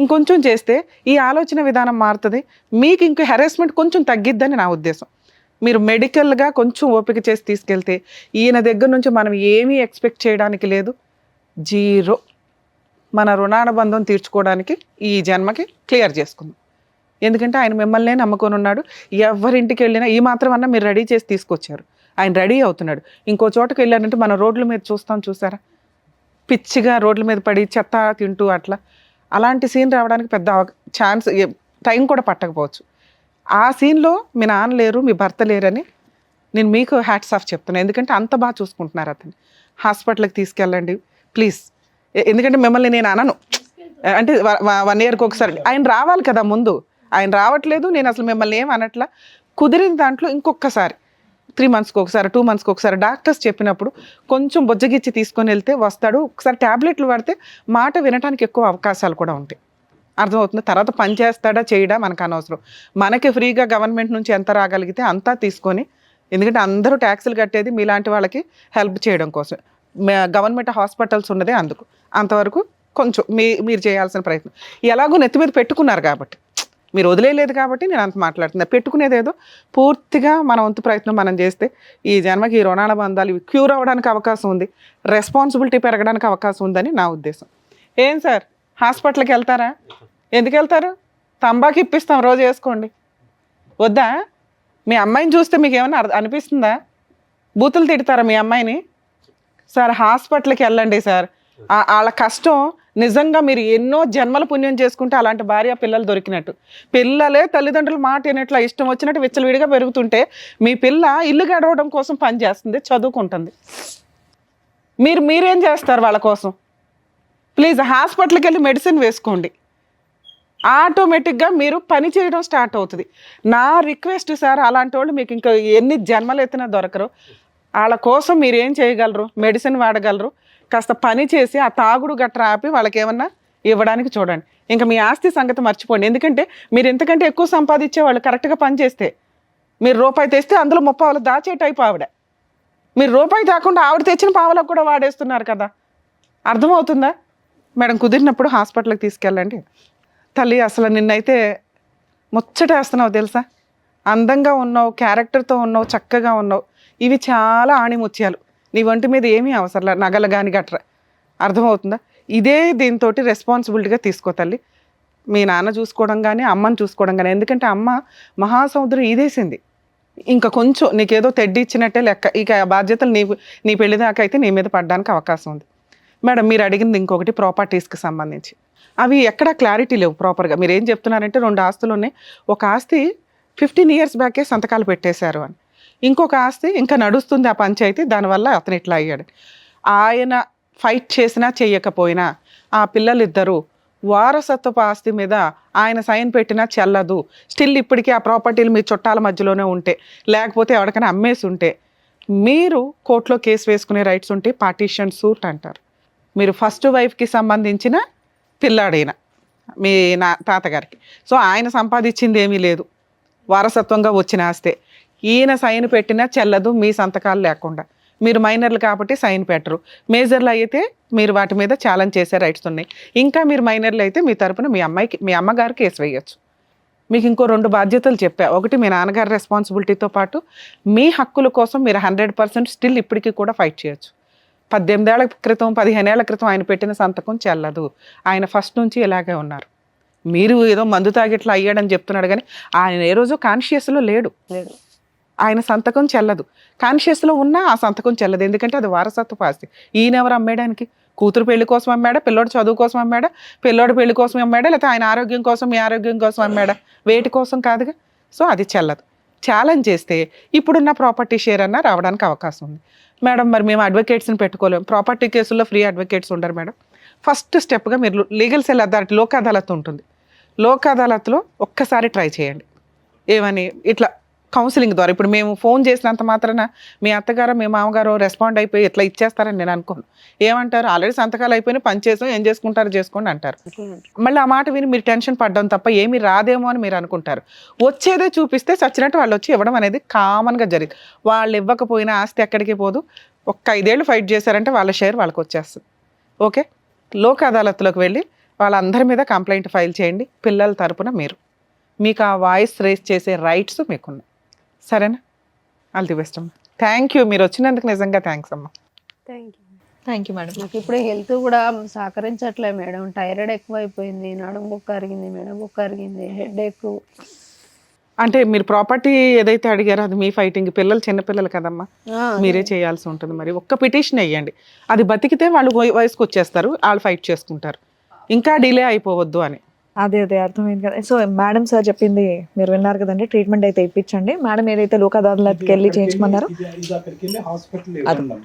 ఇంకొంచెం చేస్తే ఈ ఆలోచన విధానం మారుతుంది. మీకు ఇంకో హెరాస్మెంట్ కొంచెం తగ్గిద్దని నా ఉద్దేశం. మీరు మెడికల్గా కొంచెం ఓపిక చేసి తీసుకెళ్తే ఈయన దగ్గర నుంచి మనం ఏమీ ఎక్స్పెక్ట్ చేయడానికి లేదు. 0. మన రుణానుబంధం తీర్చుకోవడానికి ఈ జన్మకి క్లియర్ చేసుకుందాం. ఎందుకంటే ఆయన మిమ్మల్నే నమ్ముకొని ఉన్నాడు. ఎవరింటికి వెళ్ళినా ఈ మాత్రం అన్నా మీరు రెడీ చేసి తీసుకొచ్చారు. ఆయన రెడీ అవుతున్నాడు. ఇంకో చోటకి వెళ్ళారంటే మన రోడ్ల మీద చూసారా, పిచ్చిగా రోడ్ల మీద పడి చెత్త తింటూ అట్లా. అలాంటి సీన్ రావడానికి పెద్ద ఛాన్స్, టైం కూడా పట్టకపోవచ్చు. ఆ సీన్లో మీ నాన్న లేరు, మీ భర్త లేరని నేను మీకు హ్యాట్స్ ఆఫ్ చెప్తున్నాను. ఎందుకంటే అంత బాగా చూసుకుంటున్నారు అతన్ని. హాస్పిటల్కి తీసుకెళ్ళండి ప్లీజ్. ఎందుకంటే మిమ్మల్ని నేను అనను, అంటే 1 ఇయర్కి ఒకసారి ఆయన రావాలి కదా ముందు. ఆయన రావట్లేదు, నేను అసలు మిమ్మల్ని ఏం అనట్లా. కుదిరిన దాంట్లో ఇంకొకసారి 3 మంత్స్కి ఒకసారి, 2 మంత్స్కి ఒకసారి డాక్టర్స్ చెప్పినప్పుడు కొంచెం బొజ్జగిచ్చి తీసుకొని వెళ్తే వస్తాడు. ఒకసారి ట్యాబ్లెట్లు వాడితే మాట వినడానికి ఎక్కువ అవకాశాలు కూడా ఉంటాయి. అర్థమవుతుంది? తర్వాత పని చేస్తాడా చేయడా మనకు అనవసరం. మనకి ఫ్రీగా గవర్నమెంట్ నుంచి ఎంత రాగలిగితే అంతా తీసుకొని, ఎందుకంటే అందరూ ట్యాక్సులు కట్టేది మీలాంటి వాళ్ళకి హెల్ప్ చేయడం కోసం. గవర్నమెంట్ హాస్పిటల్స్ ఉన్నదే అందుకు. అంతవరకు కొంచెం మీరు చేయాల్సిన ప్రయత్నం. ఎలాగో నెత్తి మీద పెట్టుకున్నారు కాబట్టి, మీరు వదిలేయలేదు కాబట్టి నేను అంత మాట్లాడుతున్నా. పెట్టుకునేదేదో పూర్తిగా మన వంతు ప్రయత్నం మనం చేస్తే ఈ జన్మకి ఈ రుణానుబంధాలు క్యూర్ అవ్వడానికి అవకాశం ఉంది, రెస్పాన్సిబిలిటీ పెరగడానికి అవకాశం ఉందని నా ఉద్దేశం. ఏం సార్ హాస్పిటల్కి వెళ్తారా? ఎందుకు వెళ్తారు? తంబాకు ఇప్పిస్తాం, రోజు వేసుకోండి. వద్దా? మీ అమ్మాయిని చూస్తే మీకు ఏమైనా అనిపిస్తుందా? బూతులు తిడతారా మీ అమ్మాయిని? సార్ హాస్పిటల్కి వెళ్ళండి సార్. వాళ్ళ కష్టం నిజంగా మీరు ఎన్నో జన్మల పుణ్యం చేసుకుంటే అలాంటి భార్య పిల్లలు దొరికినట్టు. పిల్లలే తల్లిదండ్రుల మాట వినట్లా ఇష్టం వచ్చినట్టు విచ్చలవిడిగా పెరుగుతుంటే మీ పిల్ల ఇల్లు గడవడం కోసం పని చేస్తుంది, చదువుకుంటుంది. మీరేం చేస్తారు వాళ్ళ కోసం? ప్లీజ్ హాస్పిటల్కి వెళ్ళి మెడిసిన్ వేసుకోండి. ఆటోమేటిక్గా మీరు పని చేయడం స్టార్ట్ అవుతుంది. నా రిక్వెస్ట్ సార్, అలాంటి వాళ్ళు మీకు ఇంకా ఎన్ని జన్మలు ఎత్తినా దొరకరు. వాళ్ళ కోసం మీరు ఏం చేయగలరు? మెడిసిన్ వాడగలరు, కాస్త పని చేసి ఆ తాగుడు గట్రా ఆపి వాళ్ళకి ఏమన్నా ఇవ్వడానికి చూడండి. ఇంకా మీ ఆస్తి సంగతి మర్చిపోండి. ఎందుకంటే మీరు ఎంతకంటే ఎక్కువ సంపాదించే వాళ్ళు కరెక్ట్గా పని చేస్తే, మీరు రూపాయి తెస్తే అందులో 30 దాచే టైప్ ఆవిడ. మీరు రూపాయి తాకుండా ఆవిడ తెచ్చిన పావలకు కూడా వాడేస్తున్నారు కదా. అర్థమవుతుందా మేడం? కుదిరినప్పుడు హాస్పిటల్కి తీసుకెళ్ళండి. తల్లి అసలు నిన్నైతే ముచ్చటేస్తున్నావు తెలుసా. అందంగా ఉన్నావు, క్యారెక్టర్తో ఉన్నావు, చక్కగా ఉన్నావు. ఇవి చాలా ఆణిముత్యాలు. నీ ఒంటి మీద ఏమీ అవసరం, నగలు కానీ గట్రా. అర్థమవుతుందా? ఇదే దీంతో రెస్పాన్సిబిలిటీగా తీసుకో తల్లి. మీ నాన్న చూసుకోవడం కానీ అమ్మని చూసుకోవడం కానీ. ఎందుకంటే అమ్మ మహాసముద్రం ఈదేసింది. ఇంకా కొంచెం నీకేదో తెడ్డి ఇచ్చినట్టే లెక్క. ఇక ఆ బాధ్యతలు నీ పెళ్లి దాకా అయితే నీ మీద పడడానికి అవకాశం ఉంది. మేడం మీరు అడిగింది ఇంకొకటి ప్రాపర్టీస్కి సంబంధించి. అవి ఎక్కడా క్లారిటీ లేవు ప్రాపర్గా. మీరు ఏం చెప్తున్నారంటే 2 ఆస్తులు ఉన్నాయి. ఒక ఆస్తి 15 years బ్యాకే సంతకాలు పెట్టేశారు అని, ఇంకొక ఆస్తి ఇంకా నడుస్తుంది ఆ పంచాయతీ, దానివల్ల అతను ఇట్లా అయ్యాడు. ఆయన ఫైట్ చేసినా చెయ్యకపోయినా ఆ పిల్లలిద్దరూ వారసత్వపు ఆస్తి మీద ఆయన సైన్ పెట్టినా చెల్లదు. స్టిల్ ఇప్పటికీ ఆ ప్రాపర్టీలు మీ చుట్టాల మధ్యలోనే ఉంటే, లేకపోతే ఎవరికైనా అమ్మేసి ఉంటే మీరు కోర్టులో కేసు వేసుకునే రైట్స్ ఉంటే పార్టీషన్ సూట్ అంటారు. మీరు ఫస్ట్ వైఫ్కి సంబంధించిన పిల్లాడైన మీ తాతగారికి. సో ఆయన సంపాదించింది ఏమీ లేదు, వారసత్వంగా వచ్చిన ఆస్తే. ఈయన సైన్ పెట్టినా చెల్లదు మీ సంతకాలు లేకుండా. మీరు మైనర్లు కాబట్టి సైన్ పెట్టరు. మేజర్లు అయితే మీరు వాటి మీద ఛాలెంజ్ చేసే రైట్స్ ఉన్నాయి. ఇంకా మీరు మైనర్లు అయితే మీ తరపున మీ అమ్మగారు కేసు వేయచ్చు. మీకు ఇంకో 2 బాధ్యతలు చెప్పా. ఒకటి మీ నాన్నగారి రెస్పాన్సిబిలిటీతో పాటు మీ హక్కుల కోసం మీరు 100% స్టిల్ ఇప్పటికీ కూడా ఫైట్ చేయొచ్చు. 18 ఏళ్ల క్రితం 15 ఏళ్ల క్రితం ఆయన పెట్టిన సంతకం చెల్లదు. ఆయన ఫస్ట్ నుంచి ఇలాగే ఉన్నారు. మీరు ఏదో మందు తాగిట్లా అయ్యాడని చెప్తున్నాడు కానీ ఆయన ఏ రోజు కాన్షియస్లో లేడు. ఆయన సంతకం చెల్లదు. కాన్షియస్లో ఉన్నా ఆ సంతకం చెల్లదు. ఎందుకంటే అది వారసత్వ ఆస్తి. ఈయన ఎవరు అమ్మేయడానికి? కూతురు పెళ్లి కోసం అమ్మాడా, పిల్లోడు చదువు కోసం అమ్మాడా, పిల్లోడు పెళ్లి కోసం అమ్మాడా, లేకపోతే ఆయన ఆరోగ్యం కోసం మీ ఆరోగ్యం కోసం అమ్మాడా? వేటి కోసం కాదుగా. సో అది చెల్లదు. ఛాలెంజ్ చేస్తే ఇప్పుడున్న ప్రాపర్టీ షేర్ అన్నా రావడానికి అవకాశం ఉంది. మేడం మరి మేము అడ్వకేట్స్ని పెట్టుకోలేము. ప్రాపర్టీ కేసుల్లో ఫ్రీ అడ్వకేట్స్ ఉండరు మేడం. ఫస్ట్ స్టెప్గా మీరు legal cell authority Lok Adalat ఉంటుంది. లోక్ అదాలత్లో ఒక్కసారి ట్రై చేయండి. ఏమని ఇట్లా కౌన్సిలింగ్ ద్వారా. ఇప్పుడు మేము ఫోన్ చేసినంత మాత్రాన మీ అత్తగారు మీ మామగారు రెస్పాండ్ అయిపోయి ఇట్లా ఇచ్చేస్తారని నేను అనుకోను. ఏమంటారు? ఆల్రెడీ సంతకాలు అయిపోయినా పని చేసాం, ఏం చేసుకుంటారో చేసుకోండి అంటారు. మళ్ళీ ఆ మాట విని మీరు టెన్షన్ పడ్డం తప్ప ఏమీ రాదేమో అని మీరు అనుకుంటారు. వచ్చేదే చూపిస్తే చచ్చినట్టు వాళ్ళు వచ్చి ఇవ్వడం అనేది కామన్గా జరిగింది. వాళ్ళు ఇవ్వకపోయినా ఆస్తి ఎక్కడికి పోదు. 5 ఏళ్ళు ఫైట్ చేశారంటే వాళ్ళ షేర్ వాళ్ళకి వచ్చేస్తుంది. ఓకే, లోక్ అదాలత్లోకి వెళ్ళి వాళ్ళందరి మీద కంప్లైంట్ ఫైల్ చేయండి. పిల్లల తరపున మీకు ఆ వాయిస్ రేస్ చేసే రైట్స్ మీకున్నాయి. సరేనా? ఆల్ ది బెస్ట్ అమ్మా. Thank you. మీరు వచ్చినందుకు నిజంగా థ్యాంక్స్ అమ్మా. Thank you madam. నాకు ఇప్పుడు హెల్త్ కూడా సహకరించట్లే మేడం. థైరాయిడ్ ఎక్కువైపోయింది, నడుము బొక్క అరిగింది, మెడ బొక్క అరిగింది, హెడేక్. అంటే మీరు ప్రాపర్టీ ఏదైతే అడిగారో అది మీ ఫైటింగ్. పిల్లలు చిన్నపిల్లలు కదమ్మా, మీరే చేయాల్సి ఉంటుంది. మరి ఒక్క పిటిషన్ వేయండి. అది బతికితే వాళ్ళు వయసుకు వచ్చేస్తారు, వాళ్ళు ఫైట్ చేసుకుంటారు. ఇంకా డిలే అయిపోవద్దు అని. అదే అర్థమైంది కదా. సో మేడం సార్ చెప్పింది మీరు విన్నారు కదండి. ట్రీట్మెంట్ అయితే ఇప్పించండి. మేడం ఏదైతే లోక్ అదాలత్కి వెళ్ళి చేయించమన్నారో ఇది అక్కడికి వెళ్ళి హాస్పిటల్ ఇవ్వండమ్మా.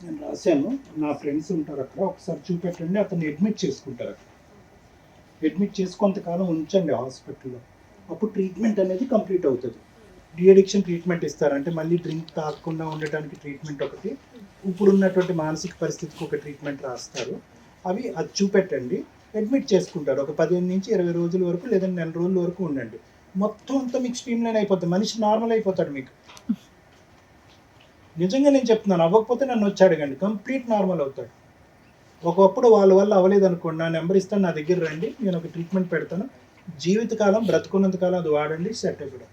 నేను రాశాను, నా ఫ్రెండ్స్ ఉంటారు అక్కడ, ఒకసారి చూపెట్టండి. అతన్ని అడ్మిట్ చేసుకుంటారు. అక్కడ అడ్మిట్ చేసి కొంతకాలం ఉంచండి హాస్పిటల్లో. అప్పుడు ట్రీట్మెంట్ అనేది కంప్లీట్ అవుతుంది. డీఅడిక్షన్ ట్రీట్మెంట్ ఇస్తారంటే మళ్ళీ డ్రింక్ తాగకుండా ఉండటానికి ట్రీట్మెంట్ ఒకటి, ఇప్పుడున్నటువంటి మానసిక పరిస్థితికి ఒక ట్రీట్మెంట్ రాస్తారు. అది చూపెట్టండి, అడ్మిట్ చేసుకుంటారు. ఒక 15 నుంచి 20 రోజుల వరకు, లేదంటే 1 నెల రోజుల వరకు ఉండండి. మొత్తం అంతా మీకు స్ట్రీమ్ లైన్ అయిపోతుంది. మనిషి నార్మల్ అయిపోతాడు. మీకు నిజంగా నేను చెప్తున్నాను, అవ్వకపోతే నన్ను వచ్చి అడగండి, కంప్లీట్ నార్మల్ అవుతాడు. ఒకప్పుడు వాళ్ళ వల్ల అవ్వలేదు అనుకోండి, నా నెంబర్ ఇస్తాను, నా దగ్గర రండి, నేను ఒక ట్రీట్మెంట్ పెడతాను. జీవితకాలం బ్రతుకున్నంతకాలం అది వాడండి, సెట్ అయిపోయాడు.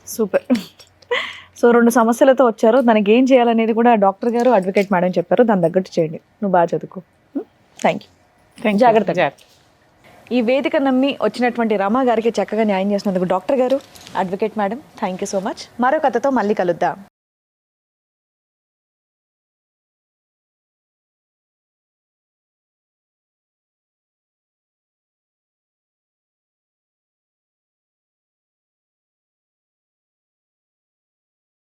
సూపర్. సో 2 సమస్యలతో వచ్చారు. దానికి ఏం చేయాలనేది కూడా డాక్టర్ గారు, అడ్వకేట్ మేడం చెప్పారు. దాని తగ్గట్టు చేయండి. నువ్వు బాగా చదువుకో. Thank you. జాగ్రత్త. ఈ వేదిక నమ్మి వచ్చినటువంటి రమా గారికి చక్కగా న్యాయం చేసినందుకు డాక్టర్ గారు, advocate madam, thank you so much. మరో కథతో మళ్ళీ కలుద్దాం.